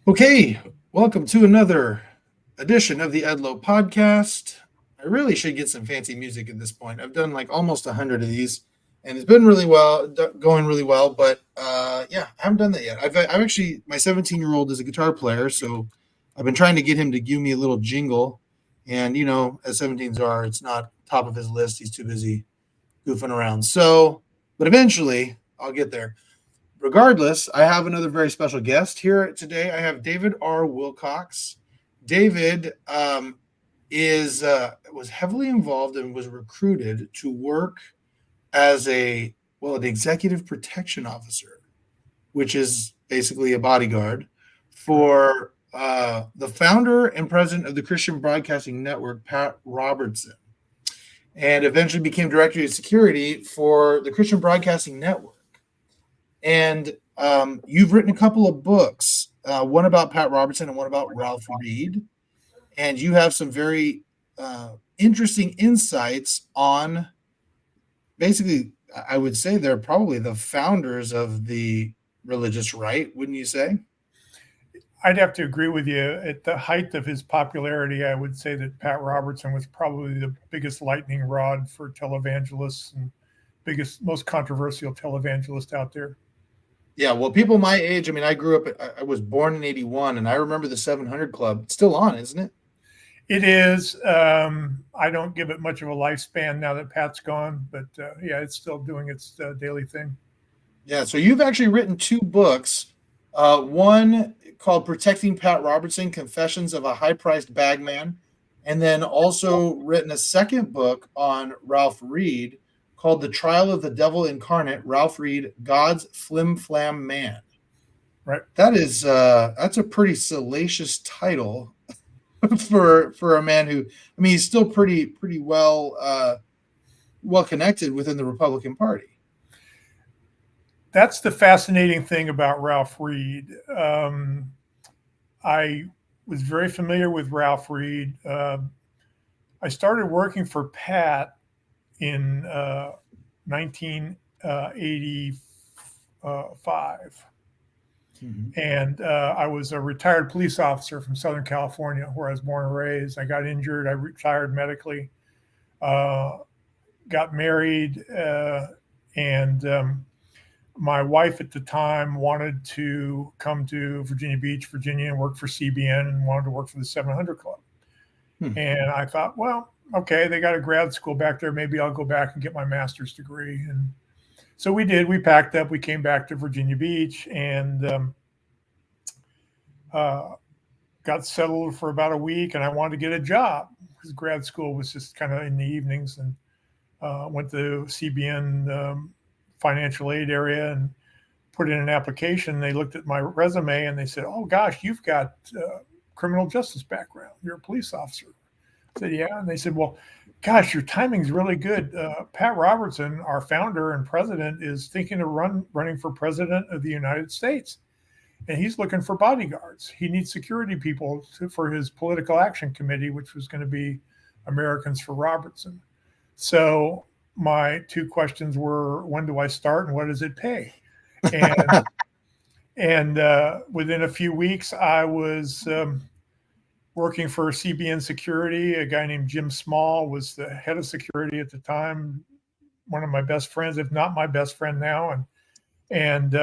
Okay, welcome to another edition of the Edlow Podcast. I really should get some fancy music at this point. I've done like almost 100 of these, and it's been going really well. But yeah, I haven't done that yet. I've actually my 17-year-old is a guitar player, so I've been trying to get him to give me a little jingle. And as 17s are, it's not top of his list. He's too busy goofing around. But eventually I'll get there. Regardless, I have another very special guest here today. I have David R. Wilcox. David is was heavily involved and was recruited to work as an executive protection officer, which is basically a bodyguard for the founder and president of the Christian Broadcasting Network, Pat Robertson, and eventually became director of security for the Christian Broadcasting Network. And you've written a couple of books, one about Pat Robertson and one about Ralph Reed. And you have some very interesting insights on, basically, I would say they're probably the founders of the religious right, wouldn't you say? I'd have to agree with you. At the height of his popularity, I would say that Pat Robertson was probably the biggest lightning rod for televangelists and most controversial televangelist out there. Yeah, well, people my age, I grew up, I was born in 81, and I remember the 700 Club. It's still on, isn't it? It is. I don't give it much of a lifespan now that Pat's gone, but yeah, it's still doing its daily thing. Yeah, so you've actually written two books, one called Protecting Pat Robertson, Confessions of a High-Priced Bagman, and then also written a second book on Ralph Reed, called The Trial of the Devil Incarnate, Ralph Reed, God's Flim-Flam Man. Right. That's a pretty salacious title for a man who, he's still pretty well connected within the Republican Party. That's the fascinating thing about Ralph Reed. I was very familiar with Ralph Reed. I started working for Pat in 1985. Mm-hmm. And I was a retired police officer from Southern California, where I was born and raised. I got injured. I retired medically, got married, and my wife at the time wanted to come to Virginia Beach, Virginia, and work for CBN, and wanted to work for the 700 Club. And I thought, well, okay, they got a grad school back there. Maybe I'll go back and get my master's degree. And so we did. We packed up. We came back to Virginia Beach and got settled for about a week. And I wanted to get a job because grad school was just kind of in the evenings. And went to CBN financial aid area and put in an application. They looked at my resume and they said, "Oh, gosh, you've got criminal justice background. You're a police officer." I said, "Yeah." And they said, "Well, gosh, your timing's really good. Pat Robertson, our founder and president, is thinking of running for president of the United States. And he's looking for bodyguards. He needs security people for his political action committee, which was going to be Americans for Robertson." So my two questions were, when do I start and what does it pay? And within a few weeks, I was working for CBN Security. A guy named Jim Small was the head of security at the time, one of my best friends, if not my best friend now. And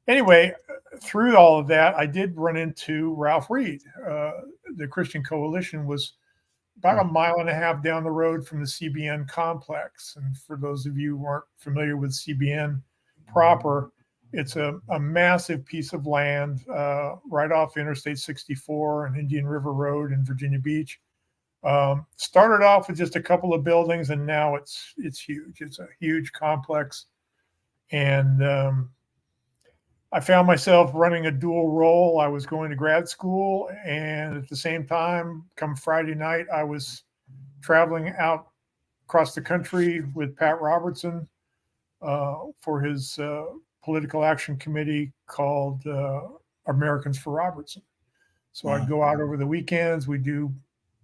anyway, through all of that, I did run into Ralph Reed. The Christian Coalition was about a mile and a half down the road from the CBN complex. And for those of you who aren't familiar with CBN proper, it's a massive piece of land right off Interstate 64 and Indian River Road in Virginia Beach. Started off with just a couple of buildings, and now it's huge. It's a huge complex. And I found myself running a dual role. I was going to grad school, and at the same time, come Friday night, I was traveling out across the country with Pat Robertson for his political action committee called Americans for Robertson. So I'd go out over the weekends. We do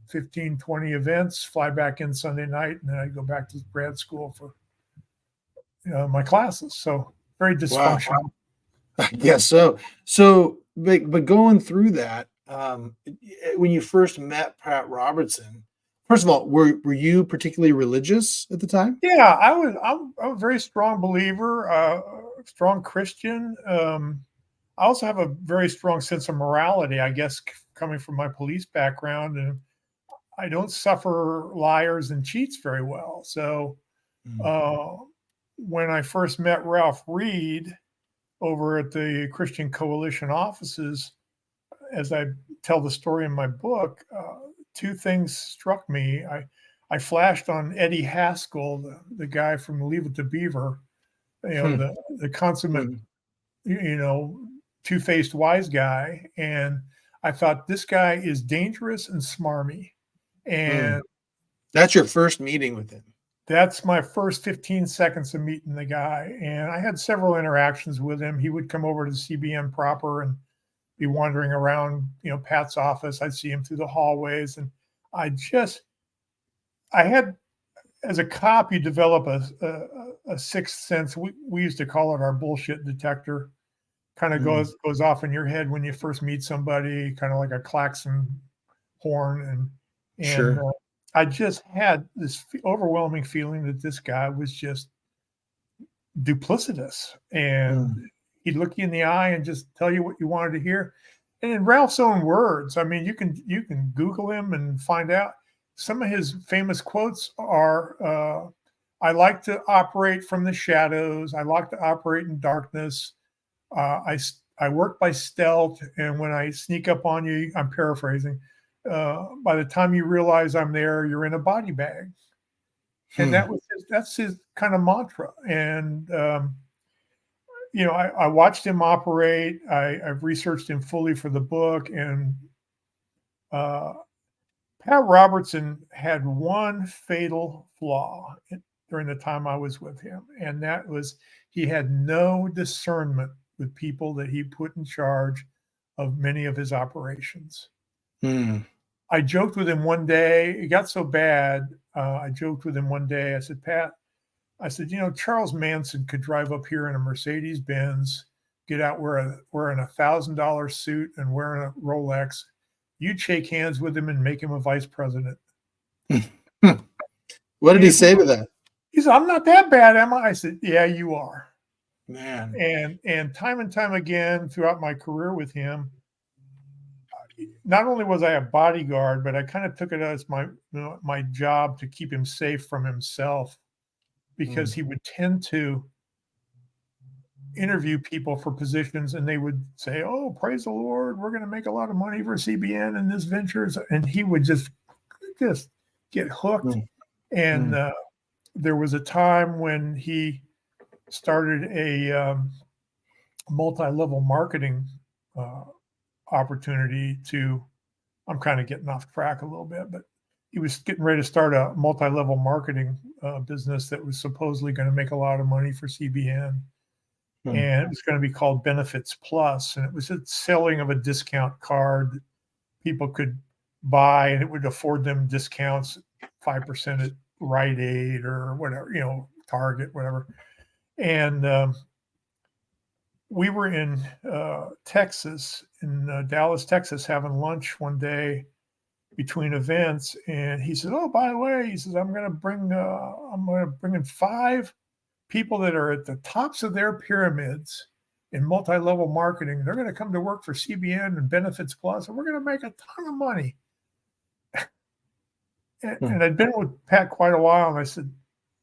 15, 20 events, fly back in Sunday night, and then I'd go back to grad school for my classes. So very dysfunctional. Wow. Yes. So but going through that, when you first met Pat Robertson, first of all, were you particularly religious at the time? Yeah, I'm a very strong believer, strong Christian. I also have a very strong sense of morality, I guess, coming from my police background, and I don't suffer liars and cheats very well. So Mm. uh, when I first met Ralph Reed over at the Christian Coalition offices, as I tell the story in my book, two things struck me. I flashed on Eddie Haskell, the guy from Leave It to Beaver, Hmm. the consummate, Hmm. you know, two-faced wise guy. And I thought, this guy is dangerous and smarmy. Hmm. And That's your first meeting with him. that's my first 15 seconds of meeting the guy. And I had several interactions with him. He would come over to CBN proper and be wandering around, Pat's office. I'd see him through the hallways. And I just, I had, as a cop, you develop a sixth sense. We used to call it our bullshit detector. Kind of Mm. goes off in your head when you first meet somebody, kind of like a klaxon horn. And Sure. I just had this overwhelming feeling that this guy was just duplicitous, and Mm. he'd look you in the eye and just tell you what you wanted to hear. And in Ralph's own words, I mean, you can Google him and find out. Some of his famous quotes are, "I like to operate from the shadows. I like to operate in darkness. I work by stealth, and when I sneak up on you, I'm paraphrasing. By the time you realize I'm there, you're in a body bag." And Hmm. that's his kind of mantra. And I watched him operate. I've researched him fully for the book, and uh, Pat Robertson had one fatal flaw during the time I was with him, and that was he had no discernment with people that he put in charge of many of his operations. Hmm. I joked with him one day. It got so bad. I joked with him one day. I said, Pat, Charles Manson could drive up here in a Mercedes Benz, get out wearing $1,000 suit and wearing a Rolex. You'd shake hands with him and make him a vice president. What did he And say to that? he said, I'm not that bad, am I? I said, yeah, you are. Man. And time again throughout my career with him, not only was I a bodyguard, but I kind of took it as my job to keep him safe from himself, because Mm. he would tend to interview people for positions and they would say, oh, praise the Lord, we're going to make a lot of money for CBN and this ventures. And he would just get hooked. Mm. And Mm. there was a time when he started a multi-level marketing opportunity to, I'm kind of getting off track a little bit, but he was getting ready to start a multi-level marketing business that was supposedly going to make a lot of money for CBN. Mm. And it was going to be called Benefits Plus, and it was a selling of a discount card that people could buy, and it would afford them discounts, 5% at Rite Aid or whatever, Target, whatever. And we were in Texas, in Dallas, Texas, having lunch one day between events, and he said, "Oh, by the way," he says, I'm going to bring in 5 people that are at the tops of their pyramids in multi-level marketing. They're going to come to work for CBN and Benefits Plus, and we're going to make a ton of money." And I'd been with Pat quite a while, and I said,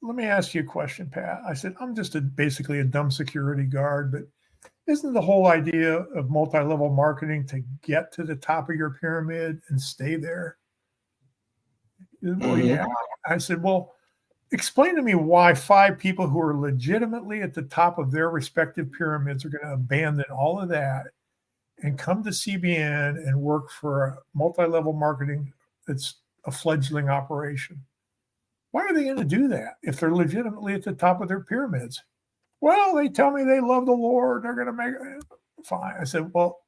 let me ask you a question, Pat. I said, I'm just basically a dumb security guard, but isn't the whole idea of multi-level marketing to get to the top of your pyramid and stay there? Well, Mm-hmm. yeah. I said, well, explain to me why 5 people who are legitimately at the top of their respective pyramids are going to abandon all of that and come to CBN and work for a multi-level marketing that's a fledgling operation. Why are they going to do that if they're legitimately at the top of their pyramids? Well, they tell me they love the Lord. They're going to make it. Fine. I said, well,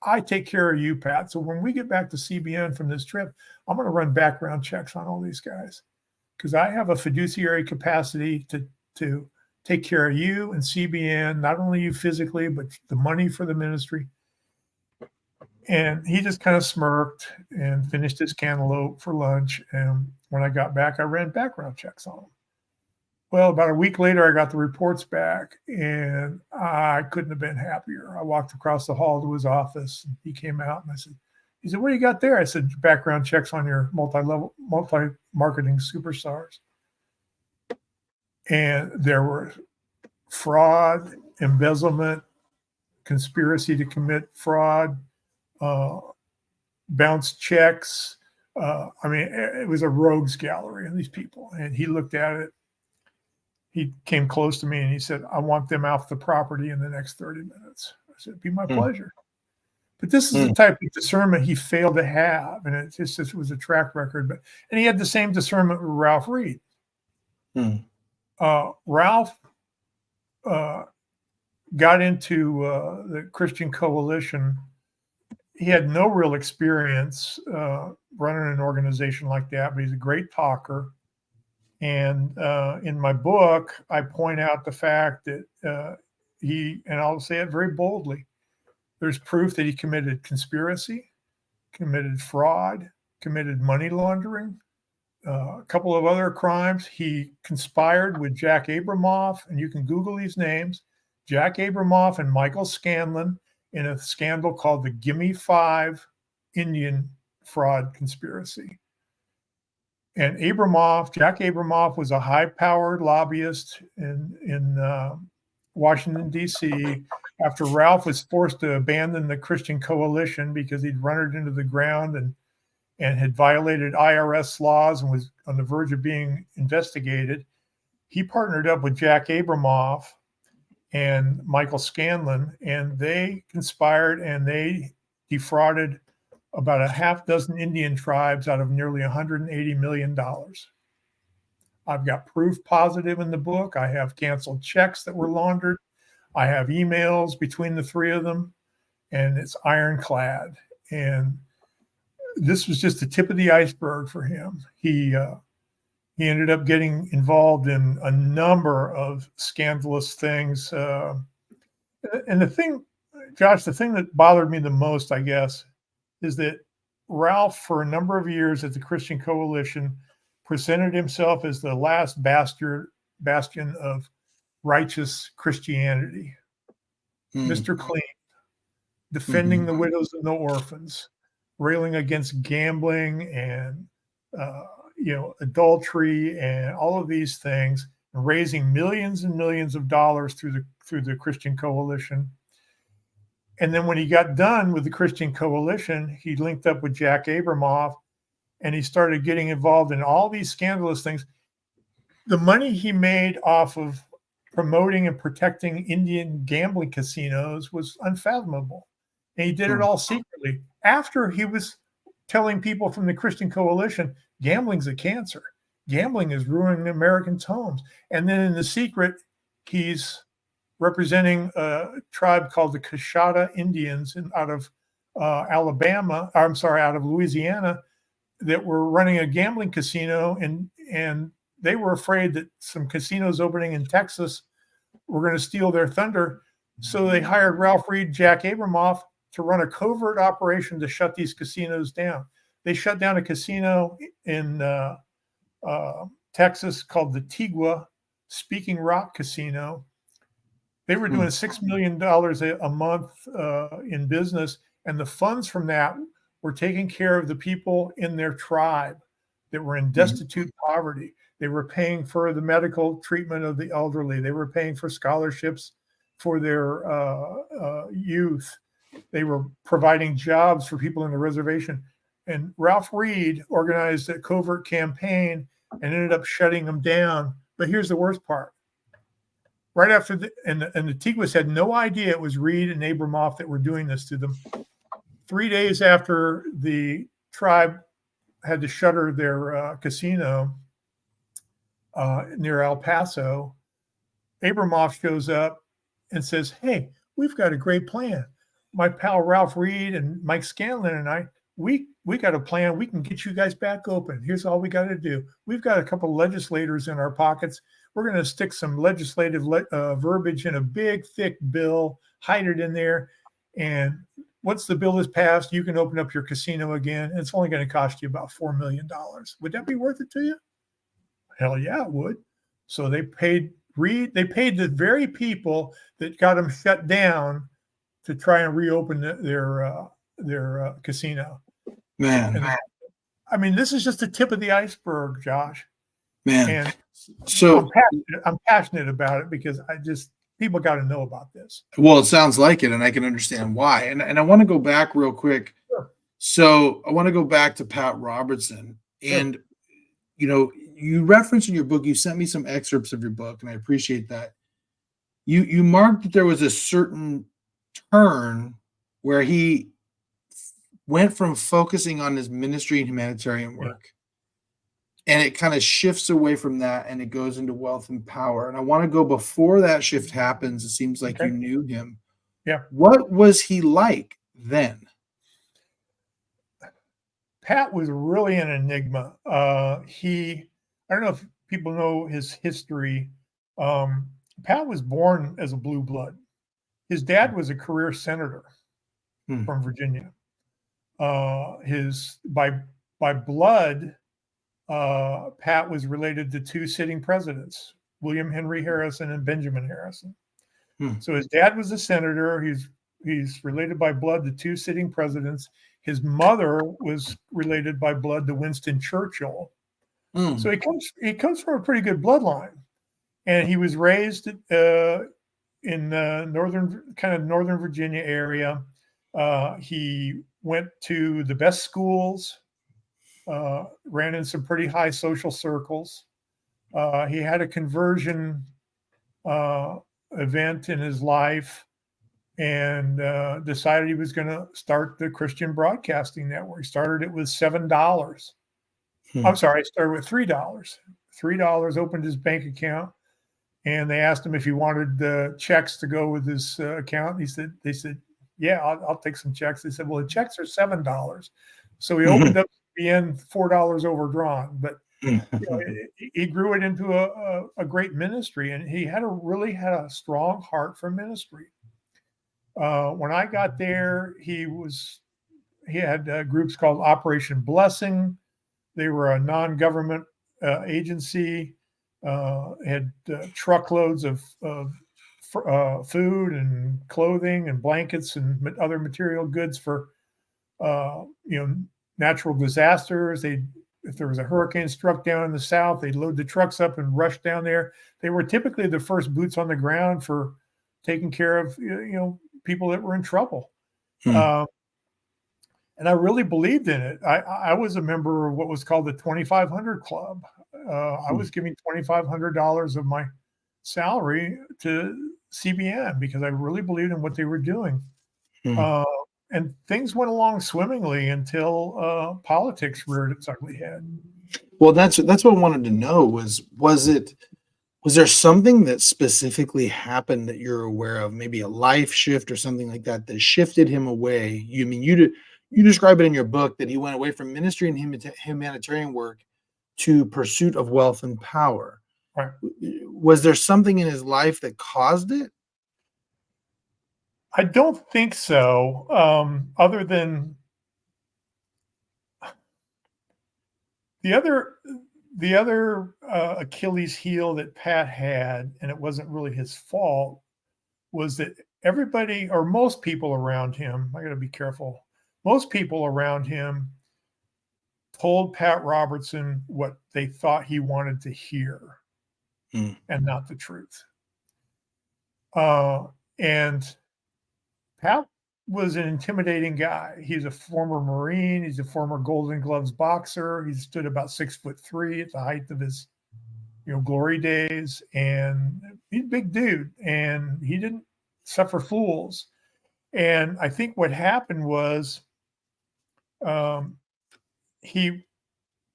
I take care of you, Pat. So when we get back to CBN from this trip, I'm going to run background checks on all these guys, because I have a fiduciary capacity to take care of you and CBN, not only you physically, but the money for the ministry. And he just kind of smirked and finished his cantaloupe for lunch. And when I got back, I ran background checks on him. Well, about a week later, I got the reports back, and I couldn't have been happier. I walked across the hall to his office, and he came out, and he said, "What do you got there?" I said, "Background checks on your multi-marketing superstars." And there were fraud, embezzlement, conspiracy to commit fraud, bounced checks. It was a rogues gallery of these people. And he looked at it. He came close to me and he said, "I want them off the property in the next 30 minutes. I said, "It'd be my pleasure." But this is the type of discernment he failed to have. And it was a track record. And he had the same discernment with Ralph Reed. Ralph got into the Christian Coalition. He had no real experience running an organization like that, but he's a great talker. And in my book, I point out the fact that and I'll say it very boldly, there's proof that he committed conspiracy, committed fraud, committed money laundering, a couple of other crimes. He conspired with Jack Abramoff, and you can Google these names, Jack Abramoff and Michael Scanlon, in a scandal called the Gimme 5 Indian fraud conspiracy. And Jack Abramoff was a high-powered lobbyist in Washington, D.C. after Ralph was forced to abandon the Christian Coalition because he'd run it into the ground and had violated IRS laws and was on the verge of being investigated. He partnered up with Jack Abramoff and Michael Scanlon, and they conspired and they defrauded about a half dozen Indian tribes out of nearly $180 million. I've got proof positive in the book. I have canceled checks that were laundered. I have emails between the three of them, and it's ironclad. And this was just the tip of the iceberg for him. He ended up getting involved in a number of scandalous things. And the thing, Josh, the thing that bothered me the most, I guess, is that Ralph, for a number of years at the Christian Coalition, presented himself as the last bastion of righteous Christianity. Mr. Clean, defending the widows and the orphans, railing against gambling and adultery and all of these things, and raising millions and millions of dollars through the Christian Coalition. And then when he got done with the Christian Coalition, he linked up with Jack Abramoff and he started getting involved in all these scandalous things. The money he made off of promoting and protecting Indian gambling casinos was unfathomable. And he did it all secretly after he was telling people from the Christian Coalition, gambling's a cancer. Gambling is ruining Americans' homes. And then in the secret, he's representing a tribe called the Coshada Indians out of out of Louisiana, that were running a gambling casino, and they were afraid that some casinos opening in Texas were going to steal their thunder. So they hired Ralph Reed, Jack Abramoff to run a covert operation to shut these casinos down. They shut down a casino in Texas called the Tigua Speaking Rock Casino. They were doing $6 million a month in business, and the funds from that were taking care of the people in their tribe that were in destitute poverty. They were paying for the medical treatment of the elderly. They were paying for scholarships for their youth. They were providing jobs for people in the reservation. And Ralph Reed organized a covert campaign and ended up shutting them down. But here's the worst part. Right after the Tiguas had no idea it was Reed and Abramoff that were doing this to them. 3 days after the tribe had to shutter their casino near El Paso, Abramoff shows up and says, "Hey, we've got a great plan. My pal Ralph Reed and Mike Scanlon and I, we got a plan. We can get you guys back open. Here's all we got to do. We've got a couple legislators in our pockets. We're going to stick some legislative verbiage in a big, thick bill, hide it in there, and once the bill is passed, you can open up your casino again. And it's only going to cost you about $4 million. Would that be worth it to you? Hell yeah, it would. So they paid the very people that got them shut down to try and reopen their casino. Man. I mean, this is just the tip of the iceberg, Josh. Man. And so I'm passionate about it because people got to know about this. Well, it sounds like it, and I can understand why. And I want to go back real quick. Sure. So I want to go back to Pat Robertson. Sure. And, you referenced in your book, you sent me some excerpts of your book, and I appreciate that. You marked that there was a certain turn where he went from focusing on his ministry and humanitarian work. And it kind of shifts away from that, and it goes into wealth and power. And I want to go before that shift happens. It seems like you knew him. Yeah. What was he like then? Pat was really an enigma. I don't know if people know his history. Pat was born as a blue blood. His dad was a career senator from Virginia. By blood, Pat was related to two sitting presidents, William Henry Harrison and Benjamin Harrison. So his dad was a senator. He's related by blood to two sitting presidents. His mother was related by blood to Winston Churchill. So he comes from a pretty good bloodline, and he was raised in the northern Virginia area. He went to the best schools. Ran in some pretty high social circles. He had a conversion event in his life and decided he was going to start the Christian Broadcasting Network. He started it with $7. I'm sorry, he started with $3. $3, opened his bank account, and they asked him if he wanted the checks to go with his account. They said, yeah, I'll take some checks. They said, well, the checks are $7. So he opened up CBN $4 overdrawn, but he grew it into a great ministry, and he really had a strong heart for ministry. When I got there, he had groups called Operation Blessing. They were a non-government agency. Had truckloads of food and clothing and blankets and other material goods for natural disasters. If there was a hurricane struck down in the South, they'd load the trucks up and rush down there. They were typically the first boots on the ground for taking care of people that were in trouble. And I really believed in it. I was a member of what was called the 2,500 Club. I was giving $2,500 of my salary to CBN because I really believed in what they were doing. And things went along swimmingly until politics reared its ugly head. Well, that's what I wanted to know was there something that specifically happened that you're aware of, maybe a life shift or something like that shifted him away? You describe it in your book that he went away from ministry and humanitarian work to pursuit of wealth and power. Right. Was there something in his life that caused it? I don't think so. Other than the other Achilles heel that Pat had, and it wasn't really his fault, was that everybody or most people around him, I got to be careful, most people around him told Pat Robertson what they thought he wanted to hear and not the truth. And Pat was an intimidating guy. He's a former Marine. He's a former Golden Gloves boxer. He stood about 6'3" at the height of his, glory days. And he's a big dude, and he didn't suffer fools. And I think what happened was he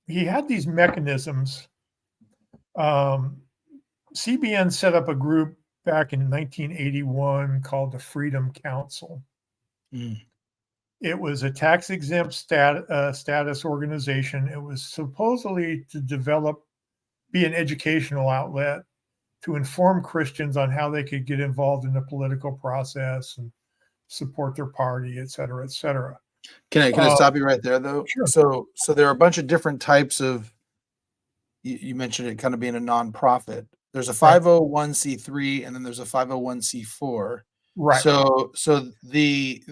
had these mechanisms. CBN set up a group back in 1981 called the Freedom Council. It was a tax-exempt status organization. It was supposedly to be an educational outlet to inform Christians on how they could get involved in the political process and support their party, et cetera, et cetera. Can I stop you right there though? Sure. So there are a bunch of different types of. You mentioned it kind of being a nonprofit. There's a 501c3 and then there's a 501c4. Right. So the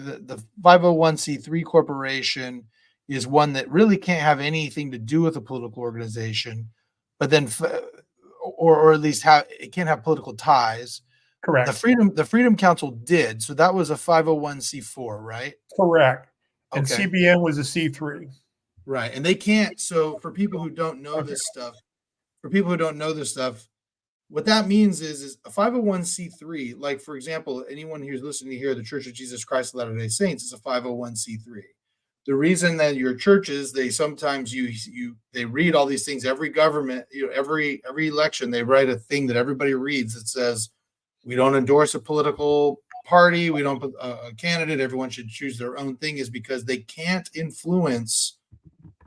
501c3 corporation is one that really can't have anything to do with a political organization, but then or at least it can't have political ties. Correct. The Freedom Council did. So that was a 501c4, right? Correct. And Okay. CBN was a C3. Right. And they can't. So for people who don't know this stuff, what that means is a 501c3, like, for example, anyone who's listening here, the Church of Jesus Christ of Latter-day Saints is a 501c3. The reason that your churches, they sometimes they read all these things, every government, every election, they write a thing that everybody reads that says, we don't endorse a political party, we don't put a candidate, everyone should choose their own thing, is because they can't influence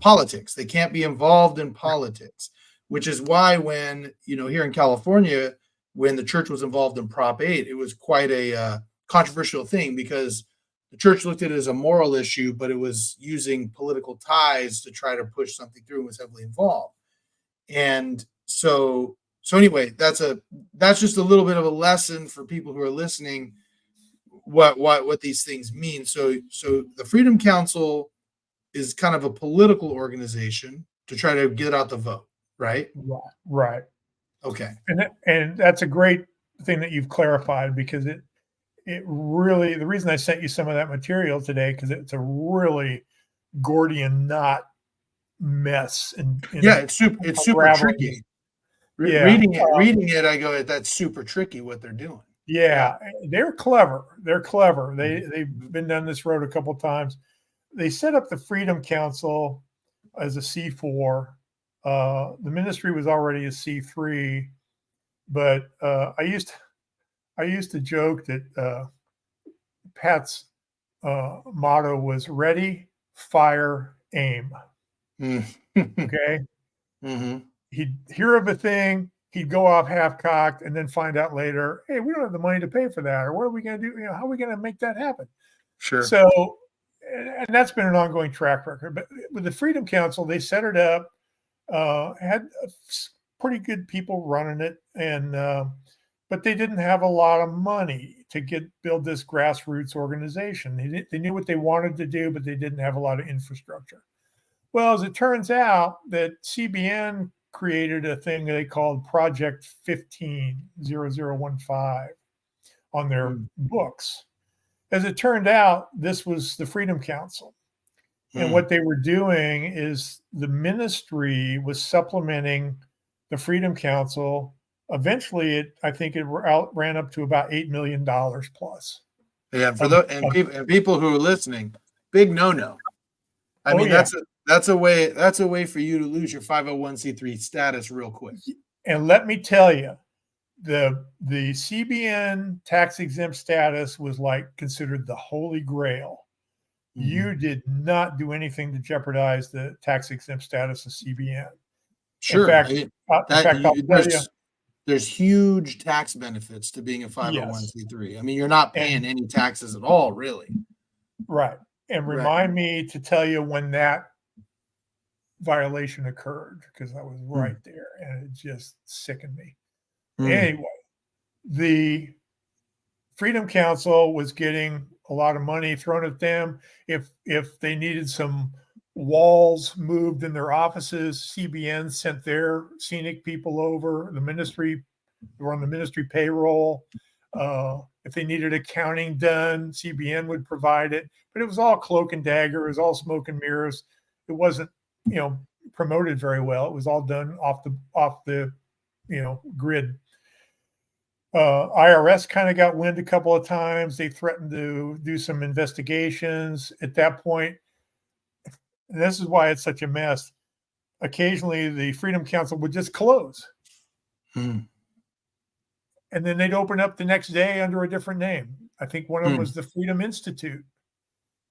politics. They can't be involved in politics, which is why when, here in California, when the church was involved in Prop 8, it was quite a controversial thing because the church looked at it as a moral issue, but it was using political ties to try to push something through and was heavily involved. And so anyway, that's just a little bit of a lesson for people who are listening, what these things mean. So the Freedom Council is kind of a political organization to try to get out the vote, right? Right. Okay. And that's a great thing that you've clarified, because it really, the reason I sent you some of that material today, because it's a really Gordian knot mess. It's super tricky. Reading it, I go, that's super tricky what they're doing. Yeah. They're clever. They've been down this road a couple of times. They set up the Freedom Council as a C4. The ministry was already a C3, but I used to joke that Pat's motto was ready, fire, aim. Okay. Mm-hmm. He'd hear of a thing, he'd go off half-cocked, and then find out later, hey, we don't have the money to pay for that, or what are we going to do? How are we going to make that happen? Sure. So, and that's been an ongoing track record. But with the Freedom Council, they set it up, had pretty good people running it, and but they didn't have a lot of money to build this grassroots organization. They knew what they wanted to do, but they didn't have a lot of infrastructure. Well, as it turns out, that CBN created a thing they called Project 150015 on their books. As it turned out, this was the Freedom Council. And what they were doing is the ministry was supplementing the Freedom Council. Eventually, I think it ran up to about $8 million plus. Yeah, people who are listening, big no-no. I mean, that's a way for you to lose your 501c3 status real quick. And let me tell you, the CBN tax exempt status was considered the holy grail. Mm-hmm. You did not do anything to jeopardize the tax exempt status of CBN. Sure. In fact, there's huge tax benefits to being a 501c3. Yes. I mean, you're not paying any taxes at all, really. Right. And remind me to tell you when that violation occurred, because I was right there and it just sickened me. Anyway, the Freedom Council was getting a lot of money thrown at them. If they needed some walls moved in their offices, CBN sent their scenic people over. The ministry were on the ministry payroll. If they needed accounting done, CBN would provide it. But it was all cloak and dagger. It was all smoke and mirrors. It wasn't, promoted very well. It was all done off the grid. IRS kind of got wind a couple of times. They threatened to do some investigations. At that point, and this is why it's such a mess, occasionally the Freedom Council would just close. And then they'd open up the next day under a different name. I think one of them was the Freedom Institute.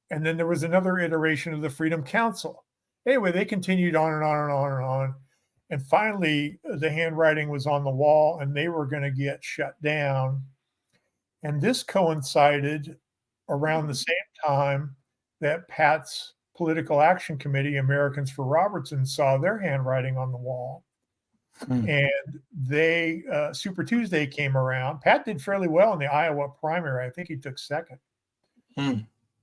And then there was another iteration of the Freedom Council. Anyway, they continued on and on and on and on. And finally, the handwriting was on the wall and they were going to get shut down. And this coincided around the same time that Pat's political action committee, Americans for Robertson, saw their handwriting on the wall. And they Super Tuesday came around. Pat did fairly well in the Iowa primary. I think he took second.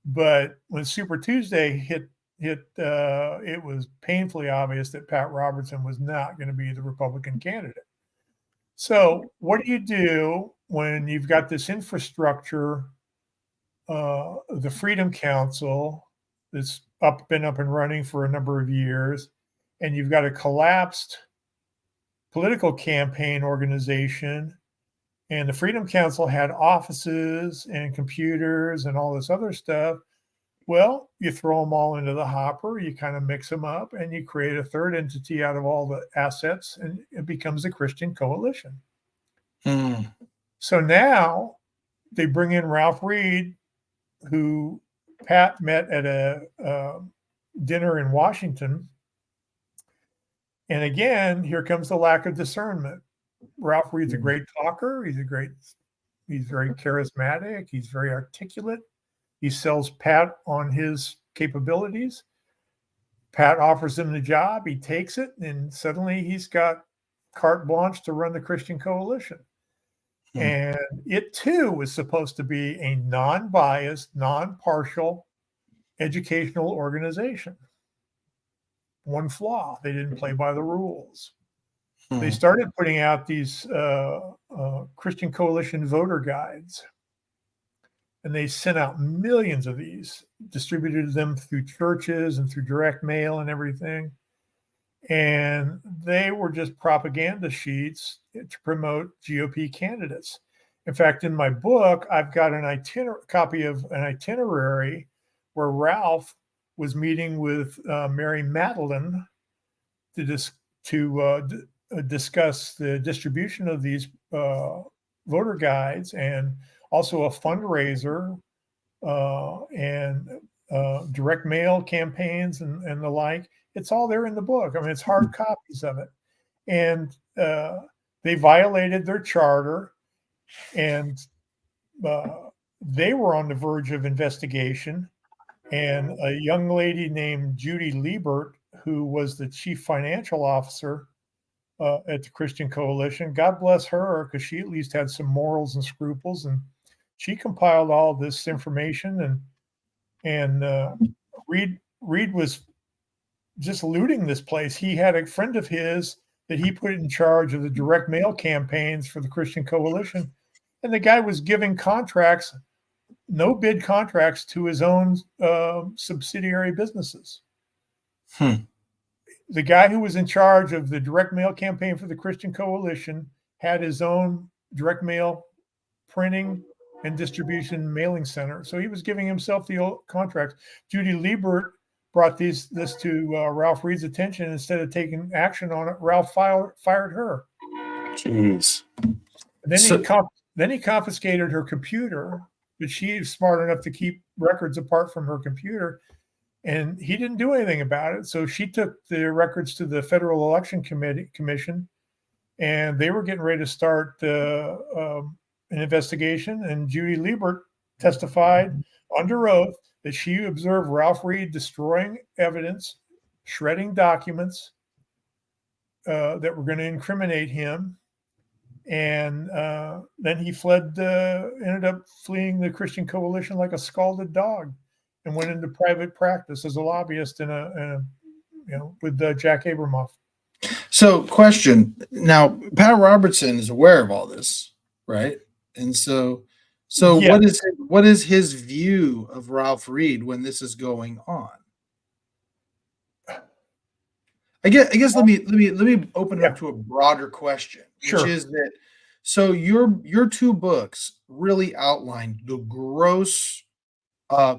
But when Super Tuesday hit, it was painfully obvious that Pat Robertson was not going to be the Republican candidate. So what do you do when you've got this infrastructure, the Freedom Council that's been up and running for a number of years, and you've got a collapsed political campaign organization, and the Freedom Council had offices and computers and all this other stuff? Well, you throw them all into the hopper, you kind of mix them up, and you create a third entity out of all the assets, and it becomes a Christian coalition. So now they bring in Ralph Reed, who Pat met at a dinner in Washington. And again, here comes the lack of discernment. Ralph Reed's a great talker. He's very charismatic. He's very articulate. He sells Pat on his capabilities. Pat offers him the job. He takes it, and suddenly he's got carte blanche to run the Christian coalition. And it too was supposed to be a non-biased, non-partial educational organization. One flaw: they didn't play by the rules. They started putting out these Christian Coalition voter guides, and they sent out millions of these, distributed them through churches and through direct mail and everything. And they were just propaganda sheets to promote GOP candidates. In fact, in my book, I've got an copy of an itinerary where Ralph was meeting with Mary Madeline to discuss the distribution of these voter guides, and also a fundraiser and direct mail campaigns and the like. It's all there in the book. I mean, it's hard copies of it. And they violated their charter, and they were on the verge of investigation. And a young lady named Judy Liebert, who was the chief financial officer at the Christian Coalition, God bless her, because she at least had some morals and scruples, and she compiled all this information. And Reed was just looting this place. He had a friend of his that he put in charge of the direct mail campaigns for the Christian Coalition, and the guy was giving contracts, no bid contracts, to his own subsidiary businesses. The guy who was in charge of the direct mail campaign for the Christian Coalition had his own direct mail printing and distribution mailing center. So he was giving himself the old contracts. Judy Liebert brought this to Ralph Reed's attention. Instead of taking action on it, Ralph fired her. Jeez. And then he confiscated her computer, but she was smart enough to keep records apart from her computer, and he didn't do anything about it. So she took the records to the Federal Election Commission, and they were getting ready to start an investigation. And Judy Liebert testified under oath that she observed Ralph Reed destroying evidence, shredding documents that were going to incriminate him. And then he ended up fleeing the Christian Coalition like a scalded dog, and went into private practice as a lobbyist with Jack Abramoff. So, question. Now, Pat Robertson is aware of all this, right? And so yeah. What is his view of Ralph Reed when this is going on? I guess let me open it up to a broader question, which is that, so your two books really outline the gross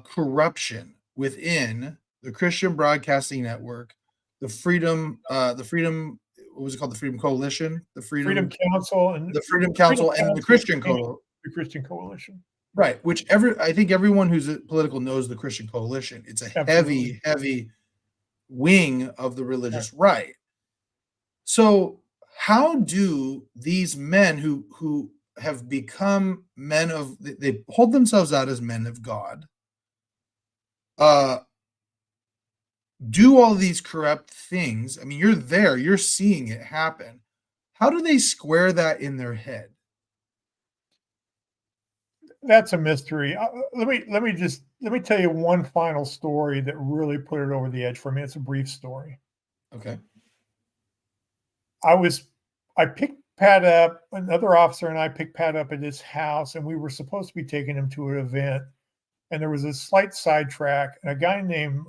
corruption within the Christian Broadcasting Network, the Freedom, what was it called? The Freedom Coalition, the Freedom Council, and the Christian Coalition. The Christian Coalition, right? Which I think everyone who's political knows the Christian Coalition. It's a heavy wing of the religious right. So how do these men who have become they hold themselves out as men of God, do all these corrupt things. I mean, you're there, you're seeing it happen. How do they square that in their head? That's a mystery. Let me tell you one final story that really put it over the edge for me. It's a brief story. Okay. I picked Pat up, another officer and I picked Pat up at his house, and we were supposed to be taking him to an event. And there was a slight sidetrack, and a guy named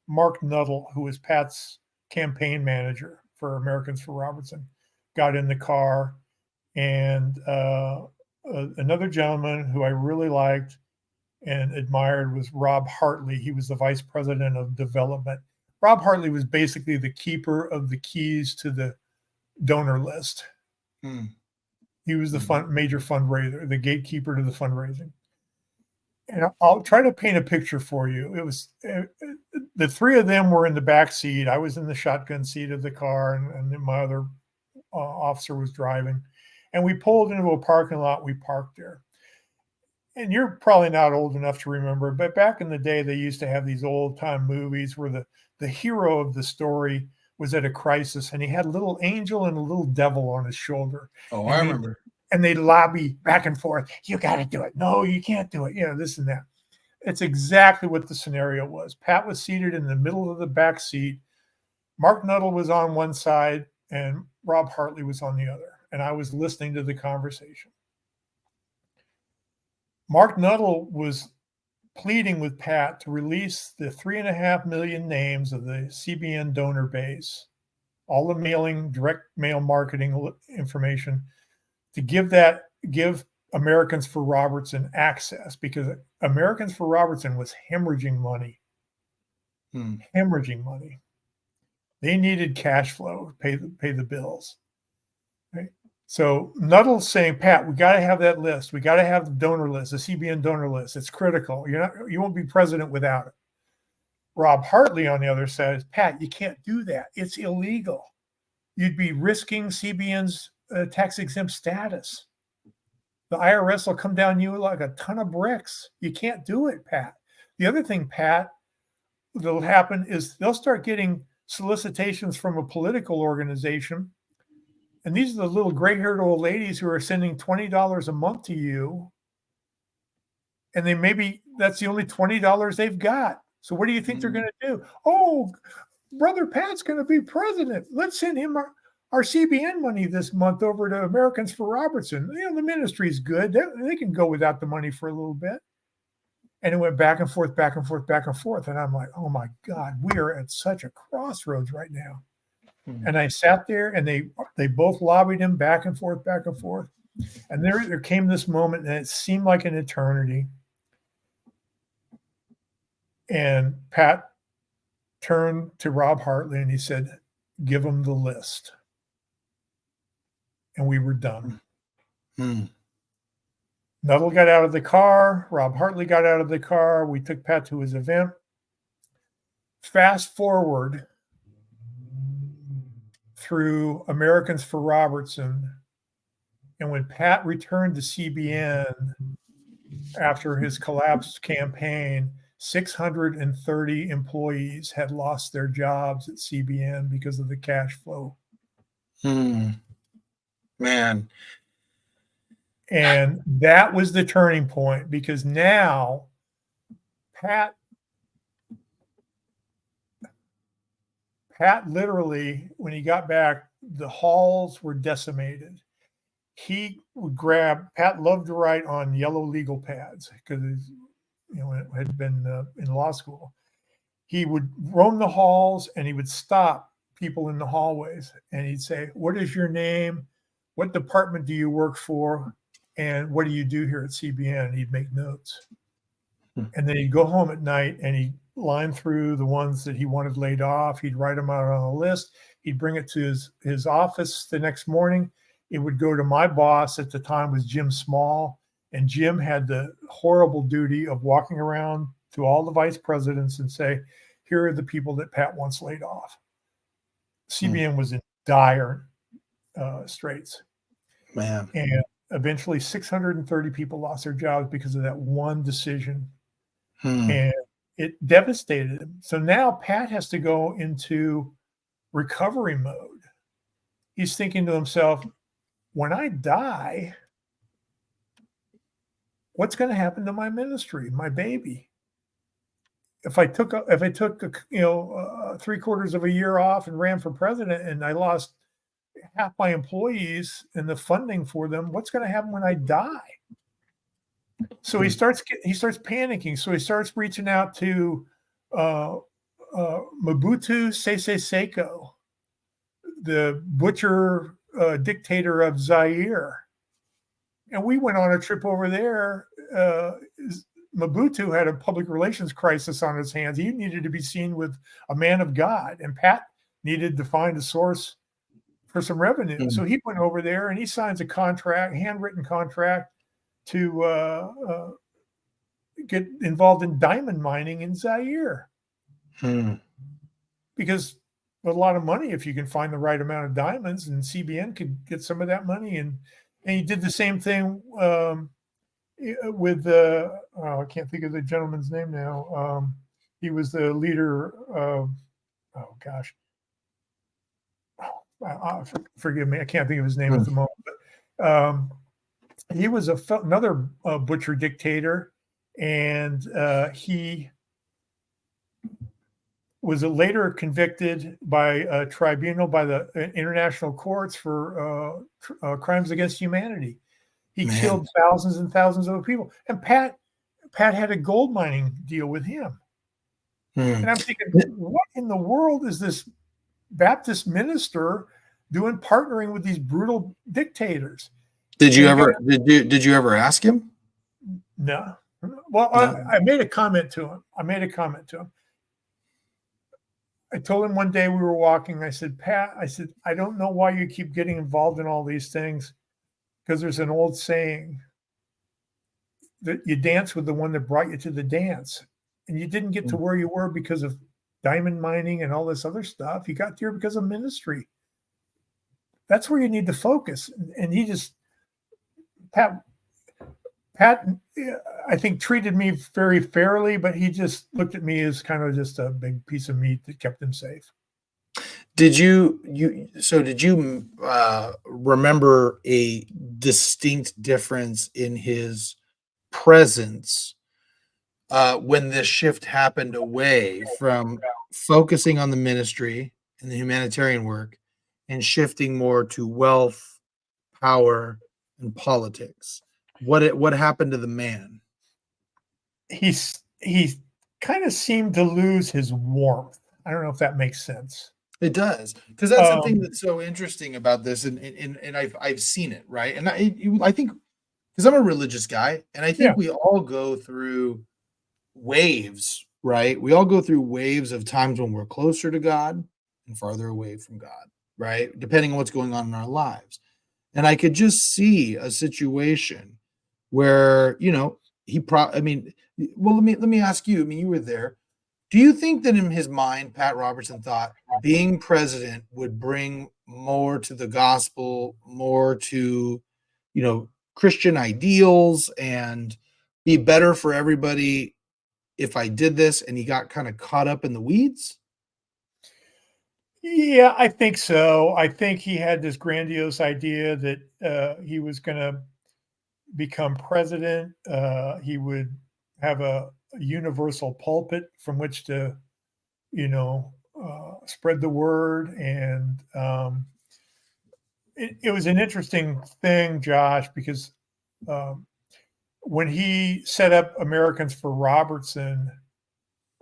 Mark Nuttall, who was Pat's campaign manager for Americans for Robertson, got in the car, and another gentleman who I really liked and admired was Rob Hartley. He was the vice president of development. Rob Hartley was basically the keeper of the keys to the donor list. He was the major fundraiser, the gatekeeper to the fundraising. And I'll try to paint a picture for you. It was the three of them were in the back seat. I was in the shotgun seat of the car, and then my other officer was driving. And we pulled into a parking lot. We parked there. And you're probably not old enough to remember, but back in the day, they used to have these old-time movies where the hero of the story was at a crisis, and he had a little angel and a little devil on his shoulder. Oh, I remember. And they lobby back and forth. You got to do it. No, you can't do it. This and that. It's exactly what the scenario was. Pat was seated in the middle of the back seat. Mark Nuttall was on one side, and Rob Hartley was on the other. And I was listening to the conversation. Mark Nuttall was pleading with Pat to release the 3.5 million names of the CBN donor base, all the mailing, direct mail marketing information, to give Americans for Robertson access, because Americans for Robertson was hemorrhaging money. Hemorrhaging money. They needed cash flow to pay the bills. Right? So Nuttall's saying, Pat, we got to have that list. We got to have the donor list, the CBN donor list. It's critical. You won't be president without it. Rob Hartley on the other side is, Pat, you can't do that. It's illegal. You'd be risking CBN's tax-exempt status. The IRS will come down you like a ton of bricks. You can't do it, Pat. The other thing, Pat, that'll happen is they'll start getting solicitations from a political organization. And these are the little gray-haired old ladies who are sending $20 a month to you. And that's the only $20 they've got. So what do you think they're going to do? Oh, Brother Pat's going to be president. Let's send him our CBN money this month over to Americans for Robertson. The ministry's good. They can go without the money for a little bit. And it went back and forth, back and forth, back and forth. And I'm like, oh my God, we are at such a crossroads right now. And I sat there, and they both lobbied him back and forth, back and forth. And there came this moment, and it seemed like an eternity. And Pat turned to Rob Hartley, and he said, give him the list. And we were done. Nuttall got out of the car. Rob Hartley got out of the car. We took Pat to his event. Fast forward through Americans for Robertson. And when Pat returned to CBN after his collapsed campaign, 630 employees had lost their jobs at CBN because of the cash flow. Man. And that was the turning point, because now Pat literally, when he got back, the halls were decimated. He would Pat loved to write on yellow legal pads because it had been in law school. He would roam the halls, and he would stop people in the hallways, and he'd say, what is your name? What department do you work for? And what do you do here at CBN? And he'd make notes. And then he'd go home at night, and he'd line through the ones that he wanted laid off. He'd write them out on a list. He'd bring it to his office the next morning. It would go to my boss at the time, was Jim Small. And Jim had the horrible duty of walking around to all the vice presidents and say, here are the people that Pat wants laid off. CBN was in dire straits. Man. And eventually 630 people lost their jobs because of that one decision. Hmm. And it devastated him. So now Pat has to go into recovery mode. He's thinking to himself, when I die, what's going to happen to my ministry, my baby? If I took 3/4 of a year off and ran for president and I lost half my employees and the funding for them, what's going to happen when I die? So he starts panicking. So he starts reaching out to Mobutu Sese Seko, the butcher dictator of Zaire. And we went on a trip over there. Mobutu had a public relations crisis on his hands. He needed to be seen with a man of God, and Pat needed to find a source for some revenue. Mm. So he went over there and he signs a contract, handwritten contract, to get involved in diamond mining in Zaire. Because a lot of money if you can find the right amount of diamonds, and CBN could get some of that money. And he did the same thing with I can't think of the gentleman's name now. He was the leader of, forgive me, I can't think of his name at the moment. But he was another butcher dictator, and he was later convicted by a tribunal, by the international courts, for crimes against humanity. He killed thousands and thousands of people. And Pat had a gold mining deal with him. And I'm thinking, what in the world is this Baptist minister doing, partnering with these brutal dictators? Did you ever ask him? No. Well, no. I made a comment to him. I told him one day we were walking, I said, Pat, I don't know why you keep getting involved in all these things, because there's an old saying that you dance with the one that brought you to the dance. And you didn't get to where you were because of diamond mining and all this other stuff. You got there because of ministry. That's where you need to focus. And he just, Pat, I think, treated me very fairly, but he just looked at me as kind of just a big piece of meat that kept him safe. Did you remember a distinct difference in his presence when this shift happened away from focusing on the ministry and the humanitarian work and shifting more to wealth, power, and politics? What happened to the man? He kind of seemed to lose his warmth. I don't know if that makes sense. It does, because that's the thing that's so interesting about this, and I've seen it, right? And I think, because I'm a religious guy, and I think we all go through waves, right? We all go through waves of times when we're closer to God and farther away from God, right? Depending on what's going on in our lives. And I could just see a situation where, let me ask you, you were there. Do you think that in his mind, Pat Robertson thought being president would bring more to the gospel, more to, Christian ideals, and be better for everybody if I did this, and he got kind of caught up in the weeds? Yeah, I think so. I think he had this grandiose idea that he was going to become president. He would have a universal pulpit from which to, spread the word. And it was an interesting thing, Josh, because when he set up Americans for Robertson,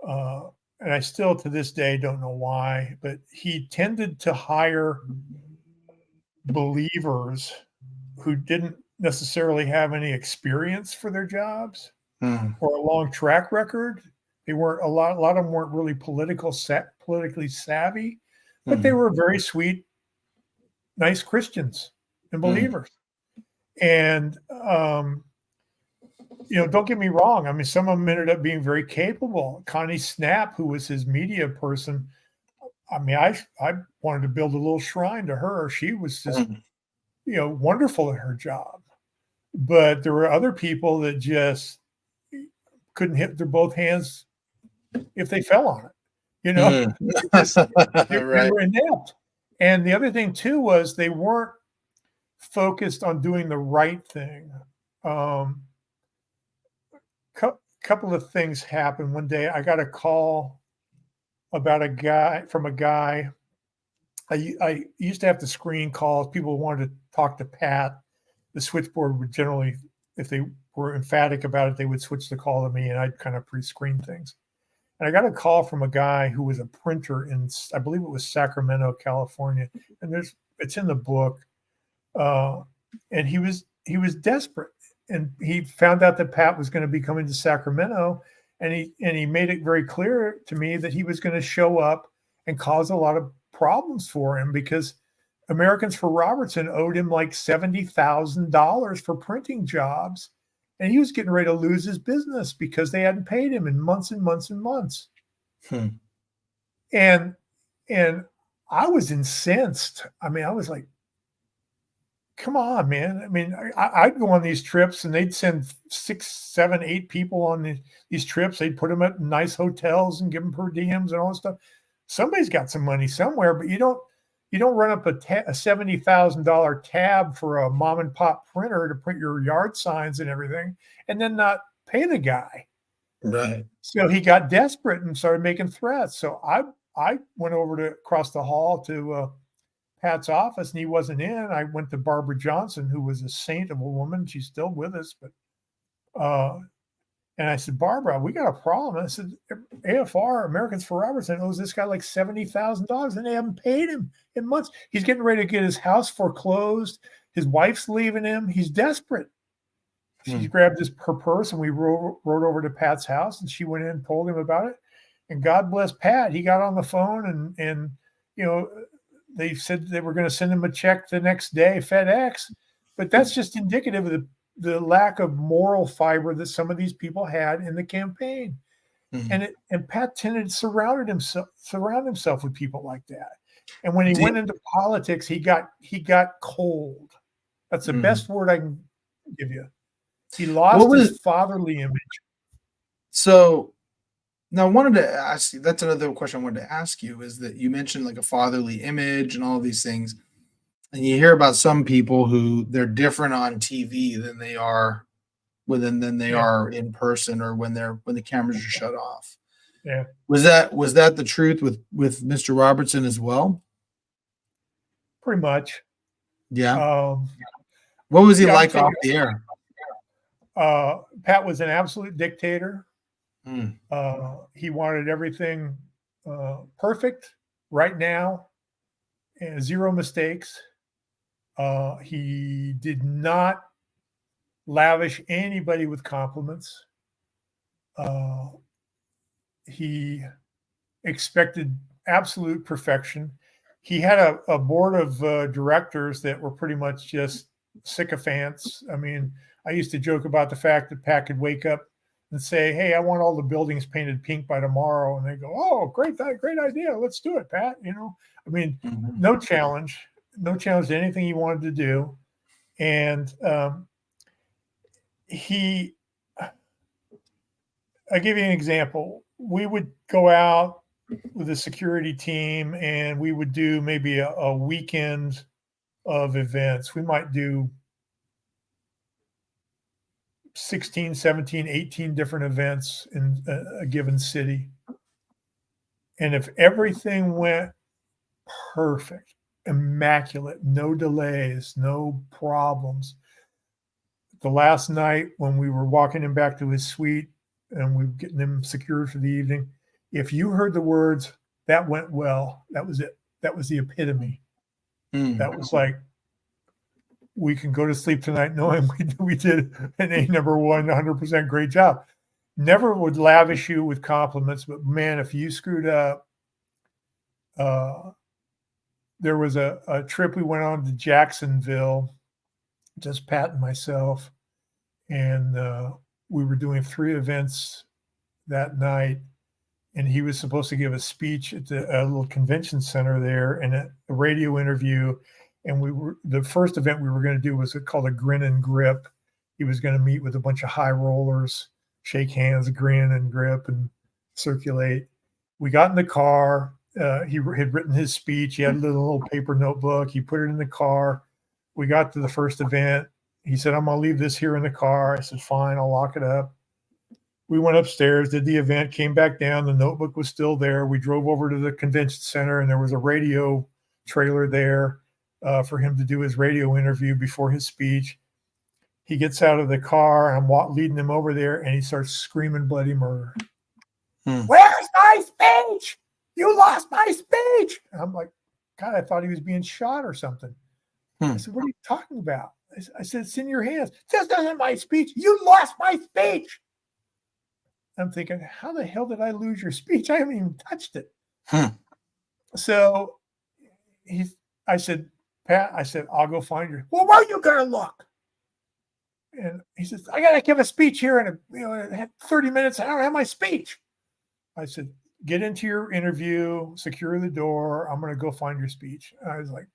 and I still to this day don't know why, but he tended to hire believers who didn't necessarily have any experience for their jobs or a long track record. They weren't a lot of them weren't really politically savvy, but they were very sweet, nice Christians and believers. And don't get me wrong. Some of them ended up being very capable. Connie Snap, who was his media person, I wanted to build a little shrine to her. She was just, wonderful at her job. But there were other people that just couldn't hit their both hands if they fell on it. They Right. were inept. And the other thing too was they weren't focused on doing the right thing. Couple of things happened. One day I got a call about a guy. I used to have to screen calls. People wanted to talk to Pat. The switchboard would generally, if they were emphatic about it, they would switch the call to me, and I'd kind of pre-screen things. And I got a call from a guy who was a printer in, I believe it was Sacramento, California, and it's in the book. And he was desperate, and he found out that Pat was going to be coming to Sacramento, and he made it very clear to me that he was going to show up and cause a lot of problems for him because Americans for Robertson owed him like $70,000 for printing jobs. And he was getting ready to lose his business because they hadn't paid him in months and months and months. And I was incensed. I mean, I was like, come on, man. I mean, I'd go on these trips and they'd send 6, 7, 8 people on these trips. They'd put them at nice hotels and give them per diems and all that stuff. Somebody's got some money somewhere, but you don't run up a $70,000 tab for a mom and pop printer to print your yard signs and everything, and then not pay the guy. Right. So he got desperate and started making threats. So I went over to across the hall to Pat's office, and he wasn't in. I went to Barbara Johnson, who was a saint of a woman. She's still with us, but and I said, Barbara, we got a problem. I said, AFR, Americans for Robertson, owes this guy like $70,000, and they haven't paid him in months. He's getting ready to get his house foreclosed. His wife's leaving him. He's desperate. She grabbed her purse, and we rode over to Pat's house, and she went in and told him about it. And God bless Pat. He got on the phone, and they said they were going to send him a check the next day, FedEx. But that's just indicative of the lack of moral fiber that some of these people had in the campaign. And Pat tended to surround himself with people like that. And when he went into politics, he got cold. That's the best word I can give you. He lost his fatherly image. So now I wanted to ask you, that's another question I wanted to ask you, is that you mentioned like a fatherly image and all these things. And you hear about some people who they're different on TV than they are are in person, or when the cameras are shut off. Yeah. Was that the truth with Mr. Robertson as well? Pretty much. Yeah. What was he like off the air? Pat was an absolute dictator. He wanted everything perfect right now and 0 mistakes. He did not lavish anybody with compliments. He expected absolute perfection. He had a board of directors that were pretty much just sycophants. I mean, I used to joke about the fact that Pat could wake up and say, hey, I want all the buildings painted pink by tomorrow. And they go, oh, great idea. Let's do it, Pat. I mean, no challenge to anything he wanted to do. And I'll give you an example. We would go out with a security team and we would do maybe a weekend of events. We might do 16, 17, 18 different events in a given city. And if everything went perfect, immaculate, no delays, no problems, the last night when we were walking him back to his suite and we were getting him secured for the evening, if you heard the words, that went well, that was it. That was the epitome. That was like, we can go to sleep tonight knowing we did an A number 1, 100% great job. Never would lavish you with compliments, but man, if you screwed up, there was a trip we went on to Jacksonville, just Pat and myself, and we were doing 3 events that night, and he was supposed to give a speech at a little convention center there and a radio interview. And the first event we were going to do was called a Grin and Grip. he was going to meet with a bunch of high rollers, shake hands, grin and grip and circulate. We got in the car. He had written his speech. He had a little paper notebook. He put it in the car. We got to the first event. He said, I'm going to leave this here in the car. I said, fine, I'll lock it up. We went upstairs, did the event, came back down. The notebook was still there. We drove over to the convention center, and there was a radio trailer there for him to do his radio interview before his speech. He gets out of the car, and I'm leading him over there, and he starts screaming bloody murder. Where's my speech? You lost my speech. And I'm like, God, I thought he was being shot or something. I said, what are you talking about? I said, it's in your hands. This isn't my speech. You lost my speech. I'm thinking, how the hell did I lose your speech? I haven't even touched it. So I said, Pat, I'll go find you. Well, where are you going to look? And he says, I got to give a speech here in 30 minutes. I don't have my speech. I said, get into your interview, secure the door. I'm going to go find your speech. And I was like,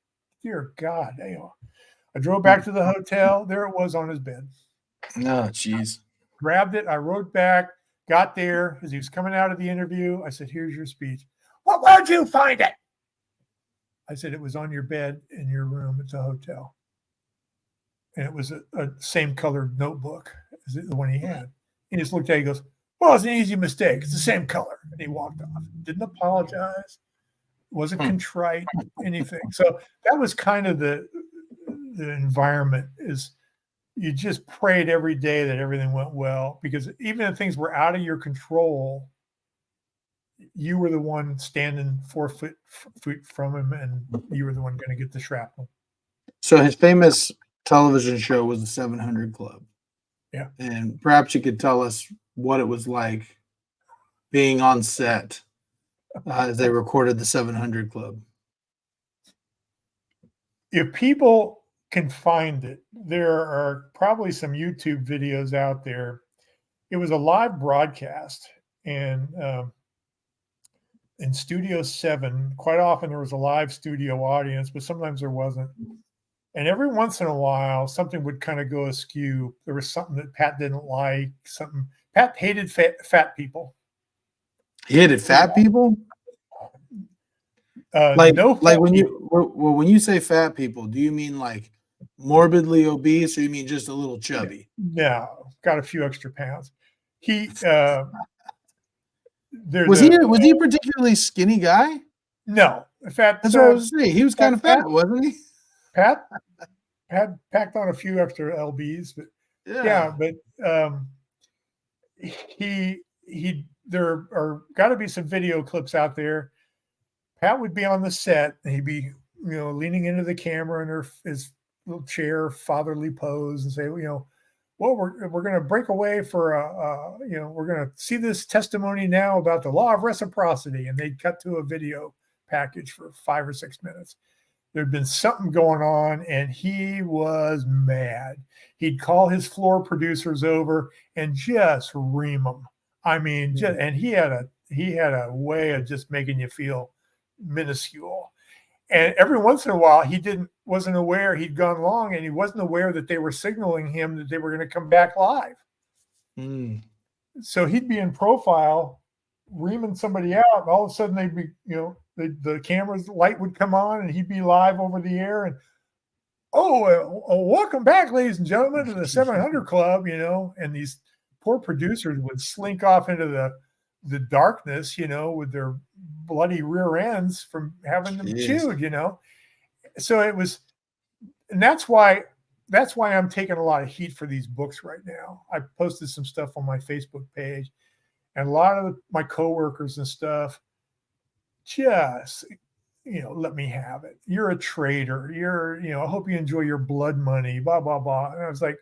dear God. I drove back to the hotel. There it was on his bed. No, jeez. Grabbed it. I rode back, got there as he was coming out of the interview. I said, here's your speech. Well, where'd you find it? I said, it was on your bed in your room at the hotel. And it was a same colored notebook as the one he had. He just looked at it, he goes, well, it's an easy mistake. It's the same color. And he walked off. Didn't apologize. Wasn't contrite, anything. So that was kind of the environment, is you just prayed every day that everything went well, because even if things were out of your control, you were the one standing 4 feet from him, and you were the one going to get the shrapnel. So his famous television show was the 700 Club. Yeah. And perhaps you could tell us what it was like being on set as they recorded the 700 Club. If people can find it, there are probably some YouTube videos out there. It was a live broadcast, and in Studio 7, quite often there was a live studio audience, but sometimes there wasn't. And every once in a while, something would kind of go askew. There was something that Pat didn't like. Pat hated fat people. He hated fat people? When you say fat people, do you mean like morbidly obese, or you mean just a little chubby? No, got a few extra pounds. He was he a particularly skinny guy? No, fat. That's what I was saying. He was kind of fat, wasn't he? Pat had packed on a few extra lbs, but there are got to be some video clips out there. Pat would be on the set, and he'd be, leaning into the camera in his little chair, fatherly pose, and say, well, we're going to break away for we're going to see this testimony now about the law of reciprocity, and they'd cut to a video package for 5 or 6 minutes. There'd been something going on, and he was mad. He'd call his floor producers over and just ream them. I mean, and he had a way of just making you feel minuscule. And every once in a while, wasn't aware he'd gone long, and he wasn't aware that they were signaling him that they were going to come back live. So he'd be in profile, reaming somebody out, and all of a sudden they'd be, the camera's light would come on, and he'd be live over the air, and welcome back, ladies and gentlemen, to the 700 Club, and these poor producers would slink off into the darkness, with their bloody rear ends from having them chewed, So it was, and that's why I'm taking a lot of heat for these books right now. I posted some stuff on my Facebook page, and a lot of my coworkers and stuff just, let me have it. You're a traitor. I hope you enjoy your blood money, blah, blah, blah. And I was like,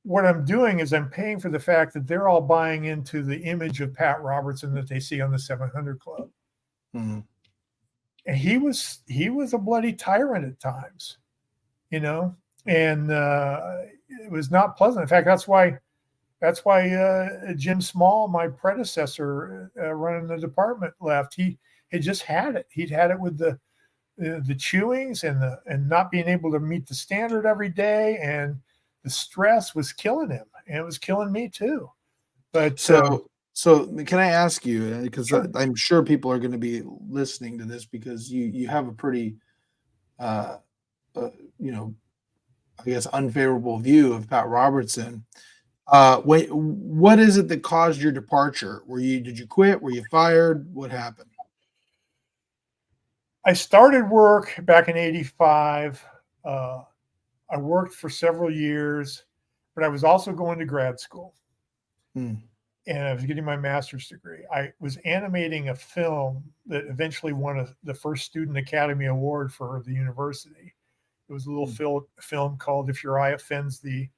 what I'm doing is I'm paying for the fact that they're all buying into the image of Pat Robertson that they see on the 700 Club. Mm-hmm. And he was a bloody tyrant at times, and it was not pleasant. In fact, that's why Jim Small, my predecessor running the department, left. He had just had it. He'd had it with the chewings and not being able to meet the standard every day, and the stress was killing him, and it was killing me too. But so can I ask you, because sure. I'm sure people are going to be listening to this because you have a pretty you know, I guess unfavorable view of Pat Robertson. What is it that caused your departure? Did you quit? Were you fired? What happened? I started work back in '85. I worked for several years, but I was also going to grad school. And I was getting my master's degree. I was animating a film that eventually won the first Student Academy Award for the university. It was a little film called If Your Eye Offends Thee.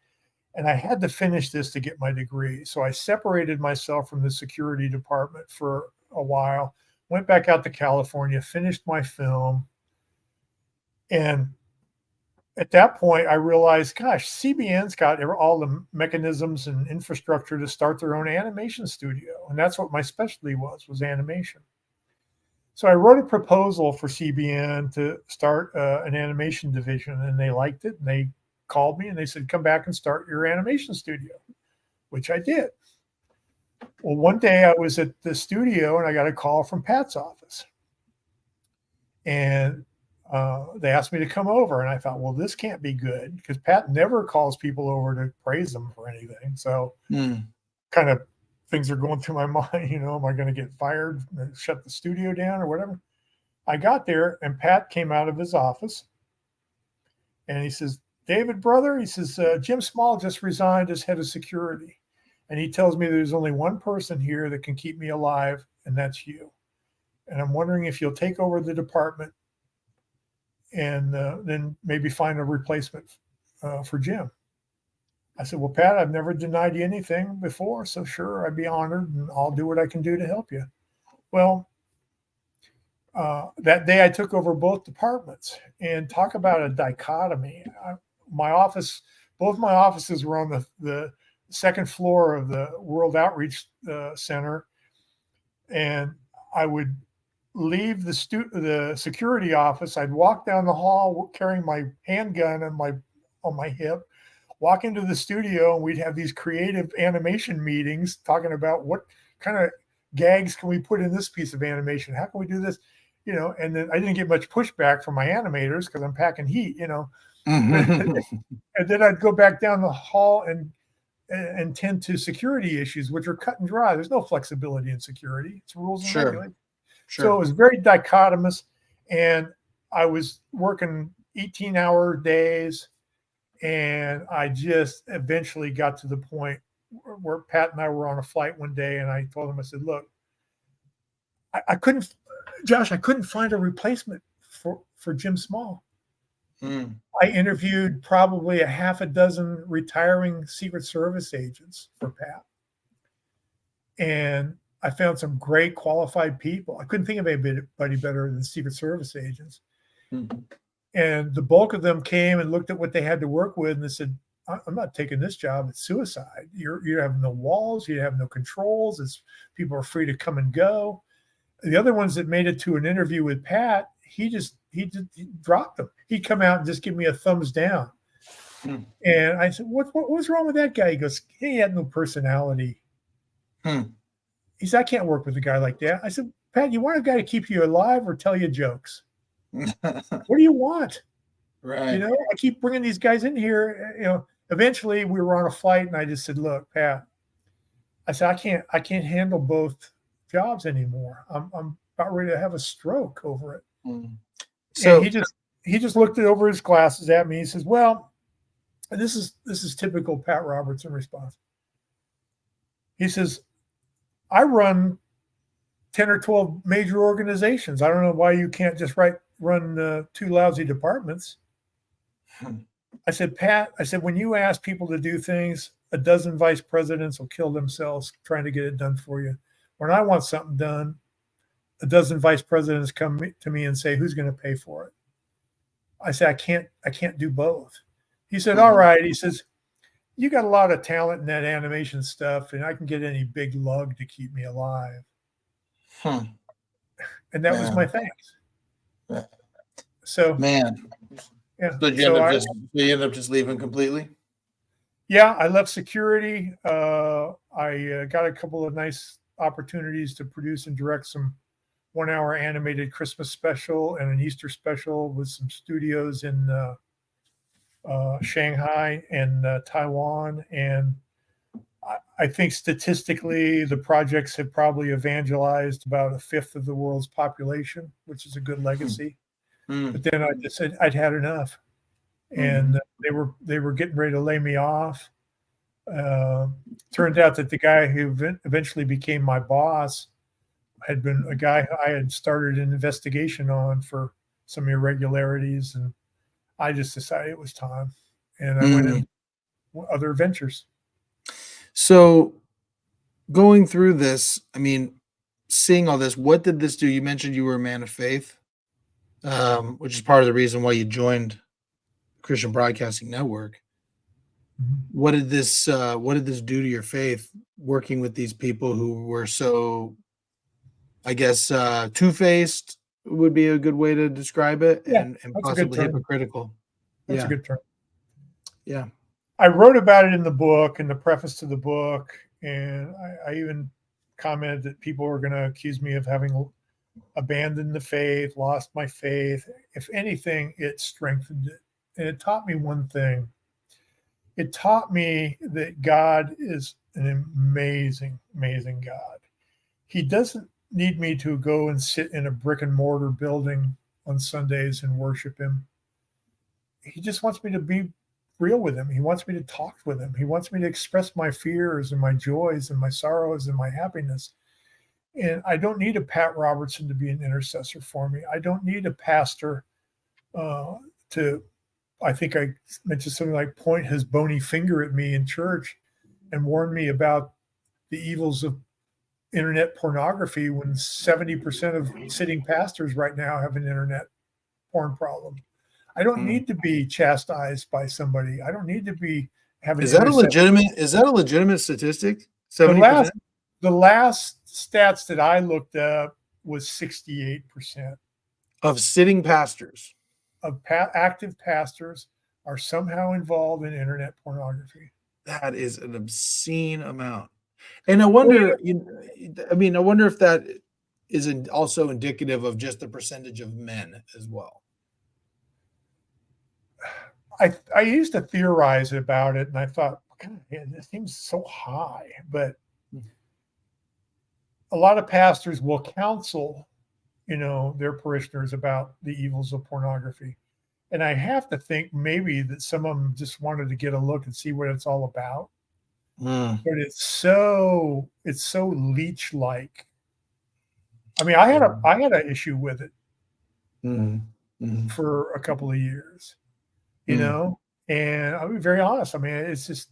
And I had to finish this to get my degree. So I separated myself from the security department for a while, went back out to California, finished my film. And at that point, I realized, gosh, CBN's got all the mechanisms and infrastructure to start their own animation studio. And that's what my specialty was animation. So I wrote a proposal for CBN to start an animation division, and they liked it. And they called me and they said, come back and start your animation studio, which I did. Well, one day I was at the studio and I got a call from Pat's office. And they asked me to come over, and I thought, well, this can't be good because Pat never calls people over to praise them for anything. So kind of things are going through my mind, am I going to get fired, shut the studio down or whatever? I got there and Pat came out of his office and he says, David, brother, he says, Jim Small just resigned as head of security. And he tells me there's only one person here that can keep me alive, and that's you. And I'm wondering if you'll take over the department and then maybe find a replacement for Jim. I said, well, Pat, I've never denied you anything before, so sure, I'd be honored, and I'll do what I can do to help you. Well, that day I took over both departments, and talk about a dichotomy. Both my offices were on the second floor of the World Outreach Center, and I would leave the security office. I'd walk down the hall carrying my handgun on my hip, walk into the studio, and we'd have these creative animation meetings talking about what kind of gags can we put in this piece of animation? How can we do this? And then I didn't get much pushback from my animators because I'm packing heat, And then I'd go back down the hall and tend to security issues, which are cut and dry. There's no flexibility in security. It's rules and regulations. Sure. So it was very dichotomous, and I was working 18-hour days, and I just eventually got to the point where Pat and I were on a flight one day, and I told him, I said, look, I couldn't find a replacement for Jim Small. I interviewed probably a half a dozen retiring Secret Service agents for Pat. And I found some great qualified people. I couldn't think of anybody better than Secret Service agents. And the bulk of them came and looked at what they had to work with, and they said, I'm not taking this job. It's suicide. You have no walls. You have no controls. People are free to come and go. The other ones that made it to an interview with Pat, he dropped them. He'd come out and just give me a thumbs down. And I said, what was wrong with that guy? He goes, he had no personality. He said, I can't work with a guy like that. I said, Pat, you want a guy to keep you alive or tell you jokes? What do you want? Right. I keep bringing these guys in here. Eventually we were on a flight, and I just said, look, Pat, I said, I can't handle both jobs anymore. I'm about ready to have a stroke over it. So and he just looked over his glasses at me. He says, well, this is typical Pat Robertson response. He says, I run 10 or 12 major organizations. I don't know why you can't just run two lousy departments. I said, Pat, when you ask people to do things, a dozen vice presidents will kill themselves trying to get it done for you. When I want something done, a dozen vice presidents come to me and say, who's going to pay for it? I said, I can't do both. He said, all right. He says, you got a lot of talent in that animation stuff, and I can get any big lug to keep me alive. And that was my thanks. So, man. Yeah. So you end up just leaving completely? Yeah, I left security. I got a couple of nice opportunities to produce and direct some 1 hour animated Christmas special and an Easter special with some studios in Shanghai and Taiwan. And I think statistically, the projects have probably evangelized about a fifth of the world's population, which is a good legacy. But then I just said I'd had enough, and they were getting ready to lay me off. Turned out that the guy who eventually became my boss had been a guy I had started an investigation on for some irregularities, and I just decided it was time, and I went into other ventures. So going through this, I mean, seeing all this, what did this do? You mentioned you were a man of faith, which is part of the reason why you joined Christian Broadcasting Network. What did this do to your faith, working with these people who were so, I guess, two-faced would be a good way to describe it, and possibly hypocritical? That's a good term. Yeah. I wrote about it in the book, in the preface to the book, and I even commented that people were going to accuse me of having abandoned the faith, lost my faith. If anything, it strengthened it. And it taught me one thing. It taught me that God is an amazing, amazing God. He doesn't need me to go and sit in a brick and mortar building on Sundays and worship him. He just wants me to be real with him. He wants me to talk with him. He wants me to express my fears and my joys and my sorrows and my happiness. And I don't need a Pat Robertson to be an intercessor for me. I don't need a pastor to, I think I mentioned something like, point his bony finger at me in church and warn me about the evils of internet pornography, when 70% of sitting pastors right now have an internet porn problem. I don't need to be chastised by somebody. I don't need to be having. Is that a legitimate statistic? 70%. The last stats that I looked up was 68% of sitting pastors, of active pastors, are somehow involved in internet pornography. That is an obscene amount. And I wonder, I wonder if that is also indicative of just the percentage of men as well. I used to theorize about it, and I thought, God, man, this seems so high. But a lot of pastors will counsel, their parishioners about the evils of pornography. And I have to think maybe that some of them just wanted to get a look and see what it's all about. But it's so leech-like. I mean, I had an issue with it for a couple of years, and I'll be very honest. I mean, it's just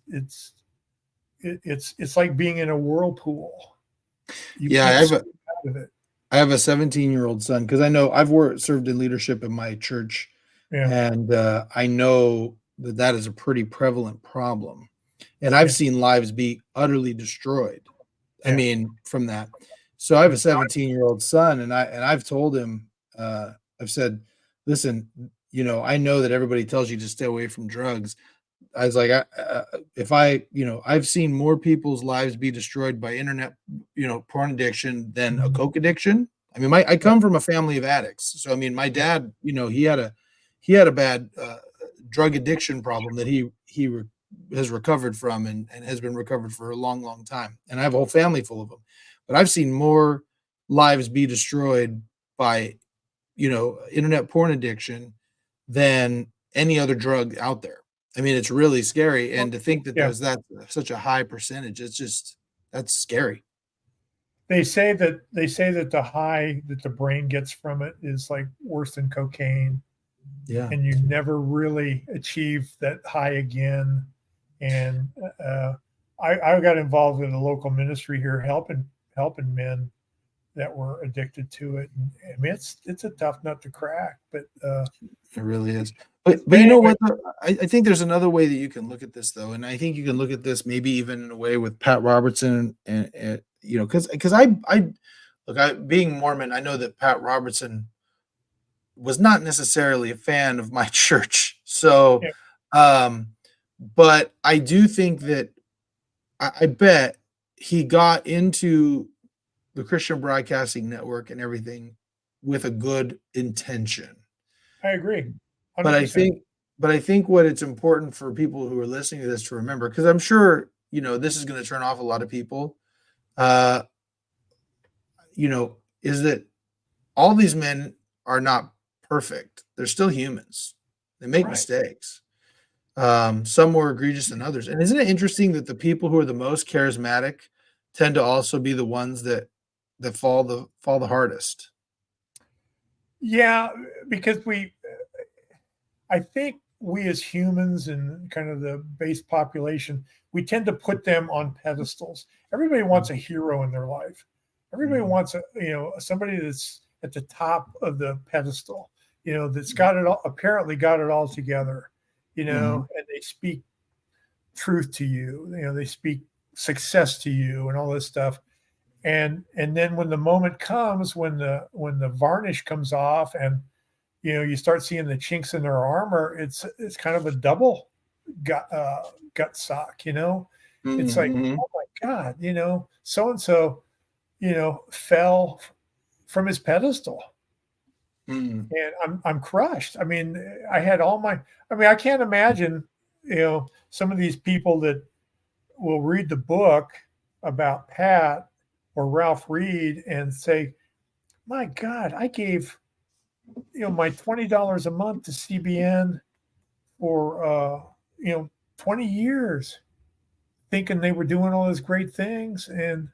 it's like being in a whirlpool. I have a 17-year-old son, because I know I've served in leadership in my church, and I know that is a pretty prevalent problem. And I've seen lives be utterly destroyed. I mean, from that. So I have a 17-year-old son, and I've told him, I've said, listen, I know that everybody tells you to stay away from drugs. I was like, I've seen more people's lives be destroyed by internet, porn addiction than a coke addiction. I mean, I come from a family of addicts. So, I mean, my dad, he had a bad drug addiction problem that he has recovered from and has been recovered for a long, long time. And I have a whole family full of them. But I've seen more lives be destroyed by, internet porn addiction than any other drug out there. I mean, it's really scary. And to think that there's such a high percentage, that's scary. They say that the high that the brain gets from it is like worse than cocaine. Yeah. And you never really achieve that high again. And I got involved in a local ministry here, helping men that were addicted to it. And, I mean, it's a tough nut to crack, but it really is. But anyway, you know what? I think there's another way that you can look at this, though, and I think you can look at this maybe even in a way with Pat Robertson, and because I being Mormon, I know that Pat Robertson was not necessarily a fan of my church, so. But I do think that I bet he got into the Christian Broadcasting Network and everything with a good intention. I agree. But I 100%. think what it's important for people who are listening to this to remember, because I'm sure, this is going to turn off a lot of people, uh, is that all these men are not perfect. They're still humans. They make Right. mistakes. Some more egregious than others. And isn't it interesting that the people who are the most charismatic tend to also be the ones that fall the hardest? Yeah, because I think we as humans and kind of the base population, we tend to put them on pedestals. Everybody wants a hero in their life. Everybody wants somebody that's at the top of the pedestal, that's got it all, apparently got it all together, and they speak truth to you, they speak success to you and all this stuff. And then when the moment comes, when the varnish comes off and you start seeing the chinks in their armor, it's kind of a double gut sock, It's like, oh my God, so and so, fell from his pedestal, and I'm crushed. I mean, I can't imagine, some of these people that will read the book about Pat or Ralph Reed and say, my God, I gave my $20 a month to CBN for 20 years, thinking they were doing all these great things, and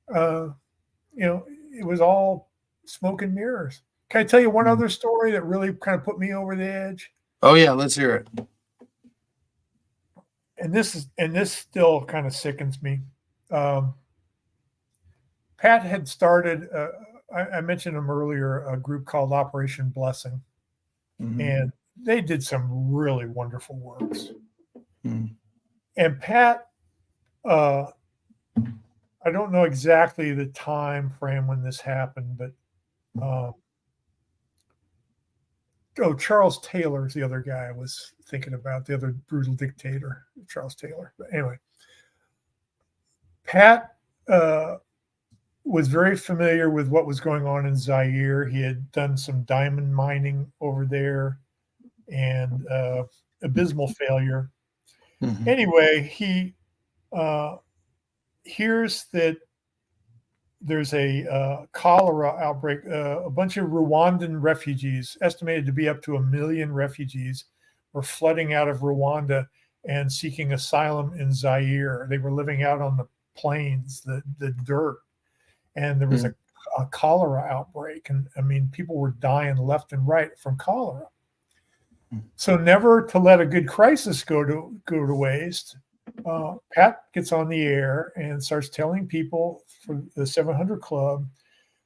it was all smoke and mirrors. Can I tell you one other story that really kind of put me over the edge? Oh yeah, let's hear it. And this still kind of sickens me. Pat had started, I mentioned him earlier, a group called Operation Blessing, and they did some really wonderful works. And Pat, I don't know exactly the time frame when this happened, but Charles Taylor is the other guy I was thinking about, the other brutal dictator, Charles Taylor. But anyway, Pat was very familiar with what was going on in Zaire. He had done some diamond mining over there, and abysmal failure. Anyway, he hears that there's a cholera outbreak. A bunch of Rwandan refugees, estimated to be up to 1 million refugees, were flooding out of Rwanda and seeking asylum in Zaire. They were living out on the plains, the dirt, and there was a cholera outbreak. And I mean, people were dying left and right from cholera. So never to let a good crisis go to waste, Pat gets on the air and starts telling people for the 700 Club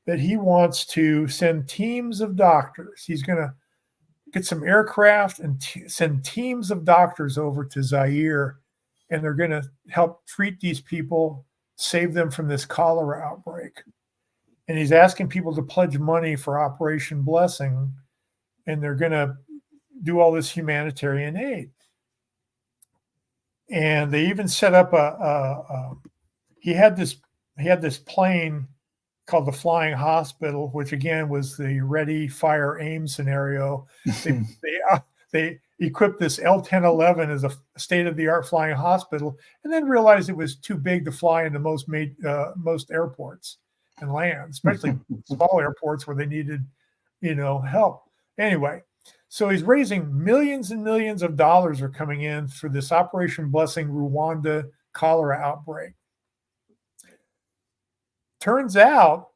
that he wants to send teams of doctors. He's going to get some aircraft and send teams of doctors over to Zaire, and they're going to help treat these people, save them from this cholera outbreak. And he's asking people to pledge money for Operation Blessing, and they're going to do all this humanitarian aid. And they even set up he had this plane called the Flying Hospital, which again was the ready, fire, aim scenario. They equipped this L-1011 as a state-of-the-art flying hospital, and then realized it was too big to fly into most airports and land, especially small airports where they needed, help. Anyway, so he's raising millions and millions of dollars are coming in for this Operation Blessing Rwanda cholera outbreak. Turns out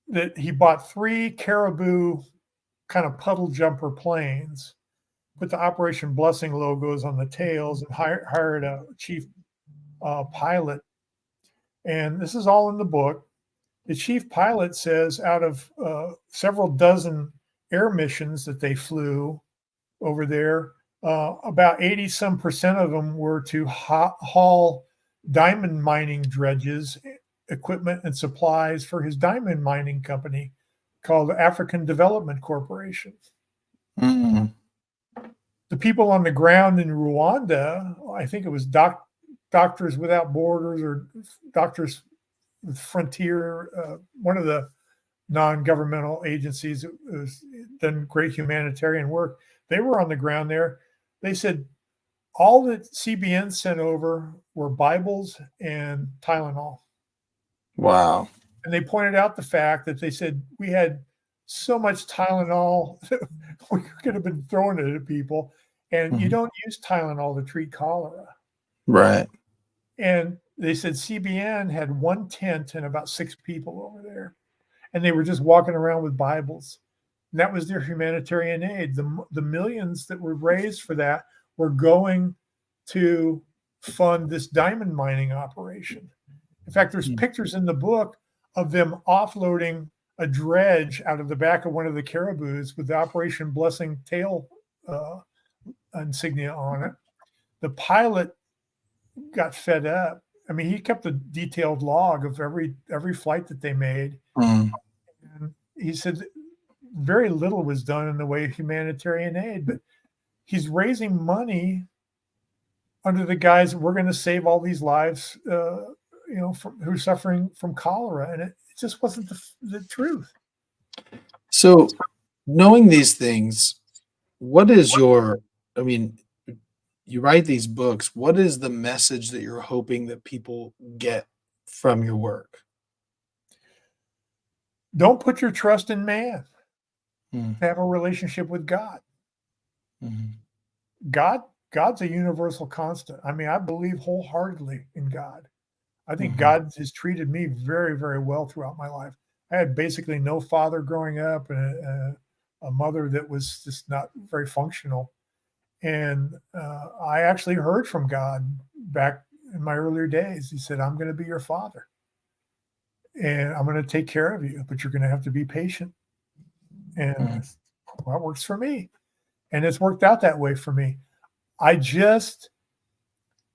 that he bought 3 Caribou kind of puddle jumper planes, put the Operation Blessing logos on the tails, and hired a chief pilot. And this is all in the book. The chief pilot says out of several dozen air missions that they flew over there, about 80% of them were to haul diamond mining dredges, equipment, and supplies for his diamond mining company called African Development Corporation. The people on the ground in Rwanda, I think it was Doctors Without Borders or Doctors with Frontier, one of the non-governmental agencies that has done great humanitarian work. They were on the ground there. They said all that CBN sent over were Bibles and Tylenol. Wow. And they pointed out the fact that they said we had so much Tylenol that we could have been throwing it at people. And you don't use Tylenol to treat cholera. Right. And they said CBN had one tent and about 6 people over there. And they were just walking around with Bibles. And that was their humanitarian aid. The millions that were raised for that were going to fund this diamond mining operation. In fact, there's pictures in the book of them offloading a dredge out of the back of one of the caribous with the Operation Blessing tail insignia on it. The pilot got fed up. I mean, he kept a detailed log of every flight that they made. And he said very little was done in the way of humanitarian aid, but he's raising money under the guise that we're going to save all these lives, who are suffering from cholera. And it just wasn't the truth. So knowing these things, what is you write these books. What is the message that you're hoping that people get from your work? Don't put your trust in man. Have a relationship with God. God's a universal constant. I mean, I believe wholeheartedly in God. I think God has treated me very, very well throughout my life. I had basically no father growing up and a mother that was just not very functional. And I actually heard from God back in my earlier days. He said, I'm going to be your father. And I'm going to take care of you, but you're going to have to be patient. And that works for me. And it's worked out that way for me. I just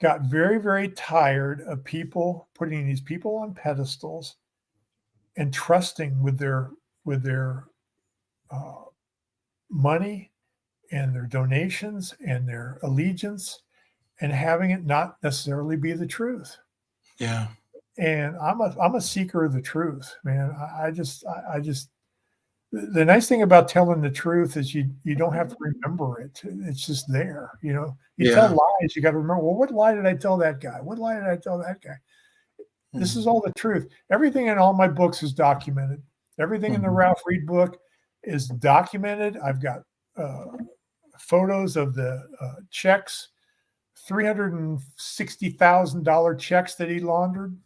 got very, very tired of people putting these people on pedestals and trusting with their money and their donations and their allegiance and having it not necessarily be the truth. Yeah. And I'm a seeker of the truth, man. I just the nice thing about telling the truth is you don't have to remember it. It's just there. You tell lies, you got to remember, well, what lie did I tell that guy? What lie did I tell that guy? This is all the truth. Everything in all my books is documented. Everything in the Ralph Reed book is documented. I've got photos of the checks, $360,000 checks that he laundered.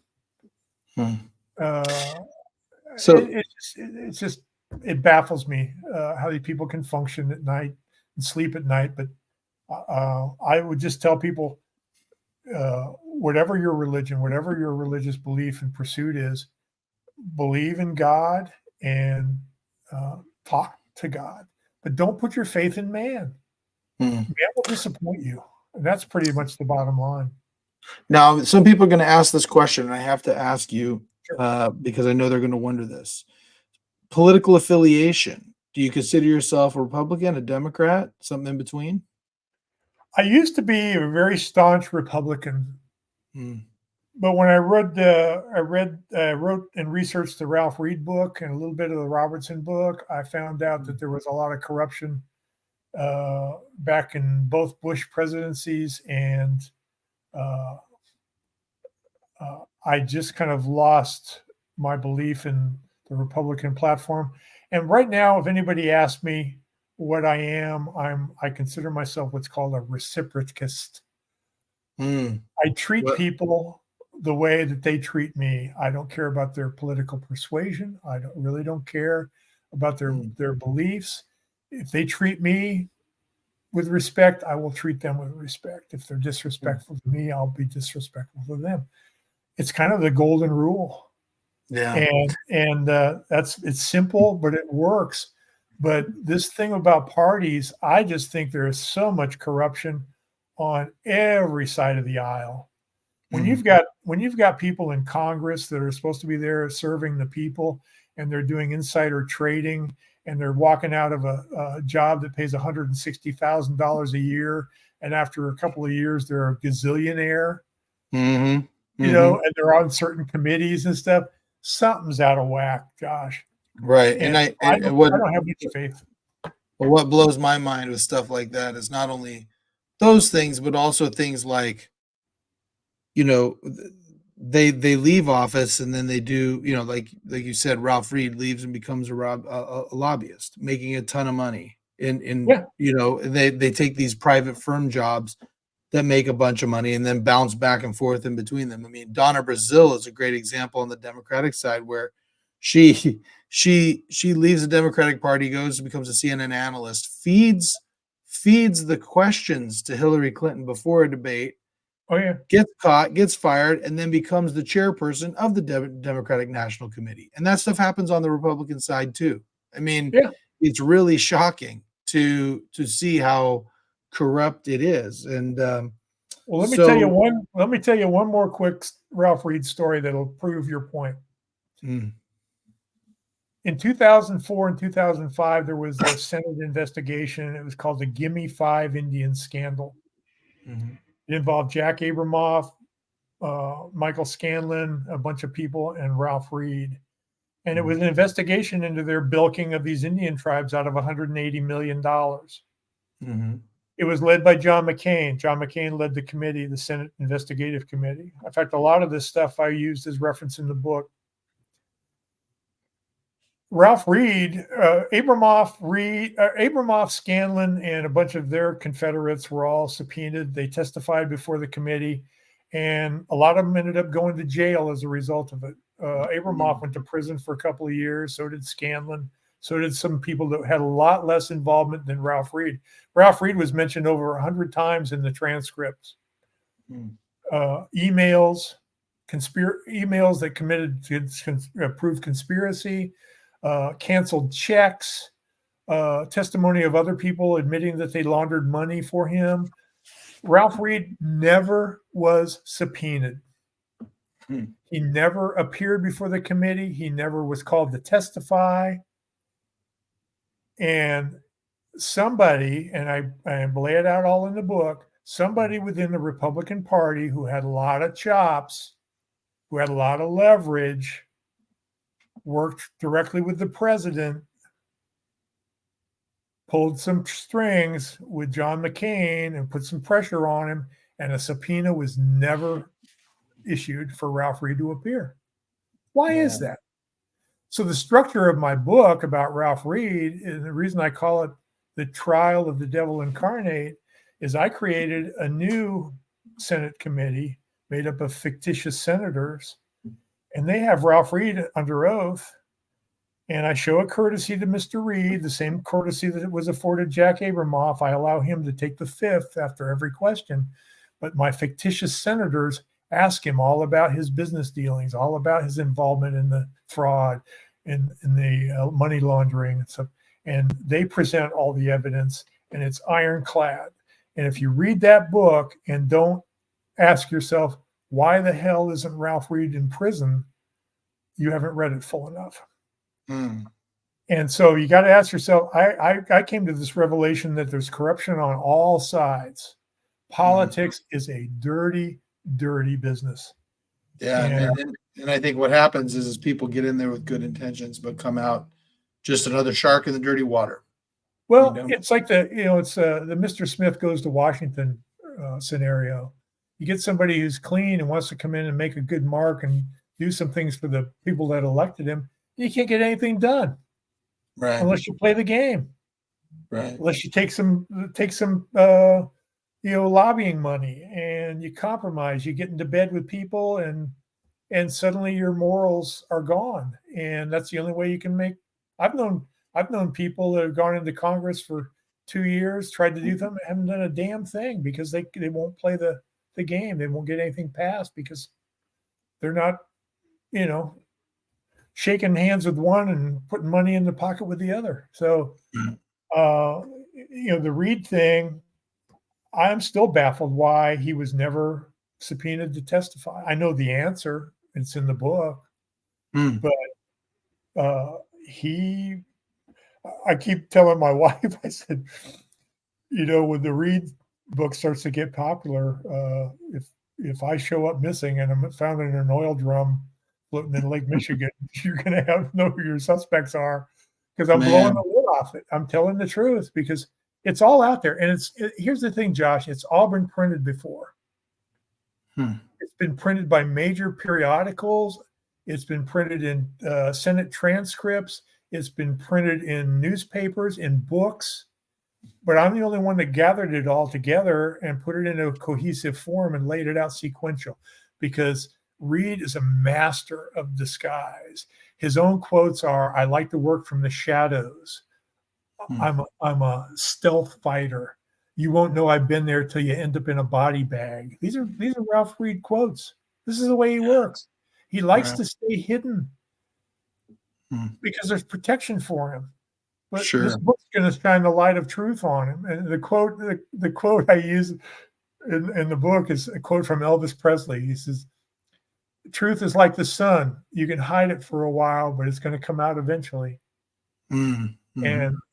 It baffles me how these people can function at night and sleep at night. But I would just tell people, whatever your religion, whatever your religious belief and pursuit is, believe in God and talk to God. But don't put your faith in man. Man will disappoint you. And that's pretty much the bottom line. Now, some people are going to ask this question, and I have to ask you because I know they're going to wonder this. Political affiliation. Do you consider yourself a Republican, a Democrat, something in between? I used to be a very staunch Republican. But when I wrote and researched the Ralph Reed book and a little bit of the Robertson book, I found out that there was a lot of corruption back in both Bush presidencies, and I just kind of lost my belief in the Republican platform. And right now, if anybody asks me what I am, I consider myself what's called a reciprocist. I treat people the way that they treat me. I don't care about their political persuasion. I really don't care about their beliefs. If they treat me with respect, I will treat them with respect. If they're disrespectful to me, I'll be disrespectful to them. It's kind of the golden rule. Yeah. And it's simple, but it works. But this thing about parties, I just think there is so much corruption on every side of the aisle. When you've got people in Congress that are supposed to be there serving the people, and they're doing insider trading, and they're walking out of a job that pays $160,000 a year. And after a couple of years, they're a gazillionaire, Mm-hmm. you know, and they're on certain committees and stuff. Something's out of whack, Josh. Right. And I don't have much faith. Well, what blows my mind with stuff like that is not only those things, but also things like, you know, they leave office and then they do, you know, like you said, Ralph Reed leaves and becomes a lobbyist, making a ton of money. You know, they take these private firm jobs that make a bunch of money and then bounce back and forth in between them. I mean, Donna Brazile is a great example on the Democratic side where she leaves the Democratic Party, goes and becomes a CNN analyst, feeds the questions to Hillary Clinton before a debate. Oh yeah, Gets caught, gets fired, and then becomes the chairperson of the Democratic National Committee. And that stuff happens on the Republican side too. I mean, it's really shocking to see how corrupt it is. And well, let me tell you one more quick Ralph Reed story that'll prove your point. In 2004 and 2005, there was a Senate investigation. It was called the Gimme 5 Indian Scandal. It involved Jack Abramoff, Michael Scanlon, a bunch of people, and Ralph Reed. And it was an investigation into their bilking of these Indian tribes out of $180 million. It was led by John McCain. John McCain led the committee, the Senate Investigative Committee. In fact, a lot of this stuff I used as reference in the book. Ralph Reed, Abramoff, Scanlon, and a bunch of their Confederates were all subpoenaed. They testified before the committee, and a lot of them ended up going to jail as a result of it. Abramoff went to prison for a couple of years. So did Scanlon. So did some people that had a lot less involvement than Ralph Reed. Ralph Reed was mentioned over 100 times in the transcripts. Emails that proved conspiracy, canceled checks, testimony of other people admitting that they laundered money for him. Ralph Reed never was subpoenaed. He never appeared before the committee. He never was called to testify. And somebody, and I lay it out all in the book, somebody within the Republican Party who had a lot of chops, who had a lot of leverage, worked directly with the president, pulled some strings with John McCain and put some pressure on him, and a subpoena was never issued for Ralph Reed to appear. Why is that? So the structure of my book about Ralph Reed, and the reason I call it The Trial of the Devil Incarnate, is I created a new Senate committee made up of fictitious senators, and they have Ralph Reed under oath. And I show a courtesy to Mr. Reed, the same courtesy that it was afforded Jack Abramoff. I allow him to take the fifth after every question. But my fictitious senators ask him all about his business dealings, all about his involvement in the fraud, in the money laundering and stuff. And they present all the evidence, and it's ironclad. And if you read that book and don't ask yourself, why the hell isn't Ralph Reed in prison? You haven't read it full enough. And so you got to ask yourself, I came to this revelation that there's corruption on all sides. Politics is a dirty, dirty business. Yeah. And I think what happens is people get in there with good intentions, but come out just another shark in the dirty water. Well, it's like the Mr. Smith goes to Washington scenario. You get somebody who's clean and wants to come in and make a good mark and do some things for the people that elected him. You can't get anything done, right? Unless you play the game, right? Unless you take some lobbying money and you compromise. You get into bed with people, and suddenly your morals are gone, and that's the only way you can make. I've known people that have gone into Congress for 2 years, tried to do something, haven't done a damn thing because they won't play the game. They won't get anything passed because they're not, shaking hands with one and putting money in the pocket with the other. So, the Reed thing, I'm still baffled why he was never subpoenaed to testify. I know the answer. It's in the book. But I keep telling my wife, I said, when the Reed book starts to get popular, if I show up missing and I'm found in an oil drum floating in Lake Michigan, you're going to know who your suspects are, because I'm blowing the lid off it. I'm telling the truth because it's all out there. And here's the thing, Josh, it's all been printed before. It's been printed by major periodicals. It's been printed in Senate transcripts. It's been printed in newspapers, in books. But I'm the only one that gathered it all together and put it in a cohesive form and laid it out sequential, because Reed is a master of disguise. His own quotes are, "I like to work from the shadows. I'm a stealth fighter. You won't know I've been there till you end up in a body bag." These are Ralph Reed quotes. This is the way he works. He likes to stay hidden because there's protection for him. But this book's going to shine the light of truth on him. And the quote I use in the book is a quote from Elvis Presley. He says, "Truth is like the sun. You can hide it for a while, but it's going to come out eventually." And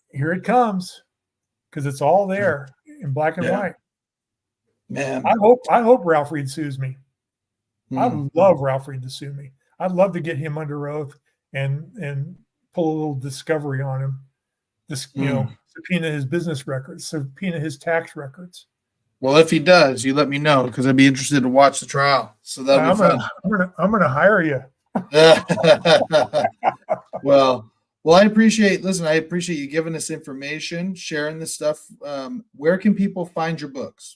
here it comes, because it's all there in black and white. Man, I hope Ralph Reed sues me. I'd love Ralph Reed to sue me. I'd love to get him under oath and pull a little discovery on him. Subpoena his business records, subpoena his tax records. Well, if he does, you let me know, because I'd be interested to watch the trial. So that'll be fun. I'm gonna hire you. Well, I appreciate you giving us information, sharing this stuff. Where can people find your books?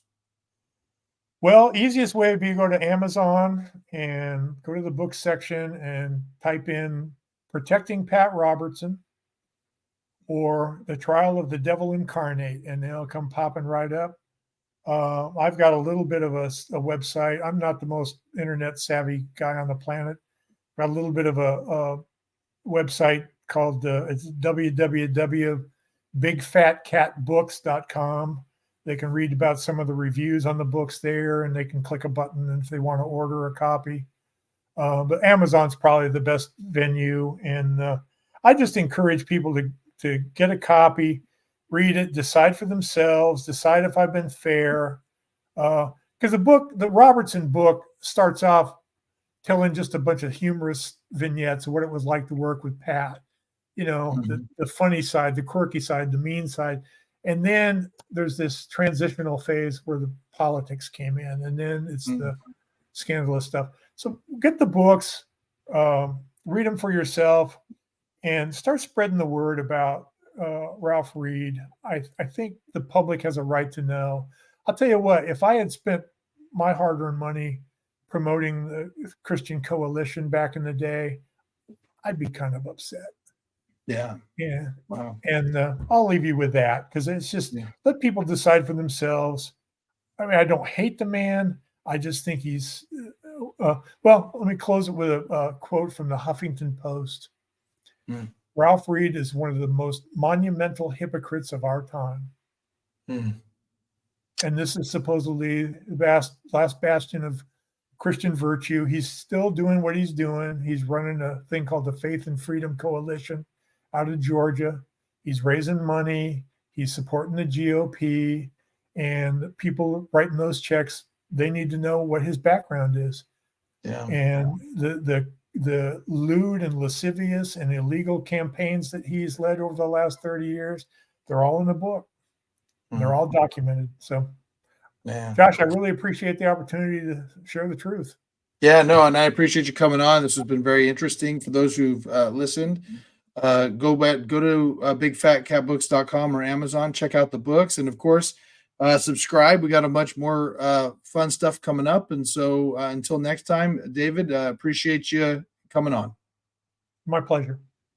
Well, easiest way would be to go to Amazon and go to the book section and type in Protecting Pat Robertson or The Trial of the Devil Incarnate, and they'll come popping right up. I've got a little bit of a website. I'm not the most internet savvy guy on the planet. Got a little bit of a website called it's www.bigfatcatbooks.com. They can read about some of the reviews on the books there, and they can click a button if they want to order a copy. But Amazon's probably the best venue. And I just encourage people to get a copy, read it, decide for themselves, decide if I've been fair. Because the Robertson book starts off telling just a bunch of humorous vignettes of what it was like to work with Pat. The funny side, the quirky side, the mean side. And then there's this transitional phase where the politics came in, and then it's the scandalous stuff. So get the books, read them for yourself, and start spreading the word about Ralph Reed. I think the public has a right to know. I'll tell you what, if I had spent my hard-earned money promoting the Christian Coalition back in the day, I'd be kind of upset. Yeah. Wow. And I'll leave you with that, because it's just let people decide for themselves. I mean, I don't hate the man. I just think he's well, let me close it with a quote from the Huffington Post. Ralph Reed is one of the most monumental hypocrites of our time. And this is supposedly the last bastion of Christian virtue. He's still doing what he's doing. He's running a thing called the Faith and Freedom Coalition out of Georgia. He's raising money. He's supporting the GOP. And the people writing those checks, they need to know what his background is. Yeah. And the lewd and lascivious and illegal campaigns that he's led over the last 30 years, they're all in the book. They're all documented. So, Josh, I really appreciate the opportunity to share the truth. Yeah, no, and I appreciate you coming on. This has been very interesting. For those who've listened, go to bigfatcatbooks.com or Amazon, check out the books, and of course, subscribe. We got a much more fun stuff coming up. And so until next time, David, appreciate you coming on. My pleasure.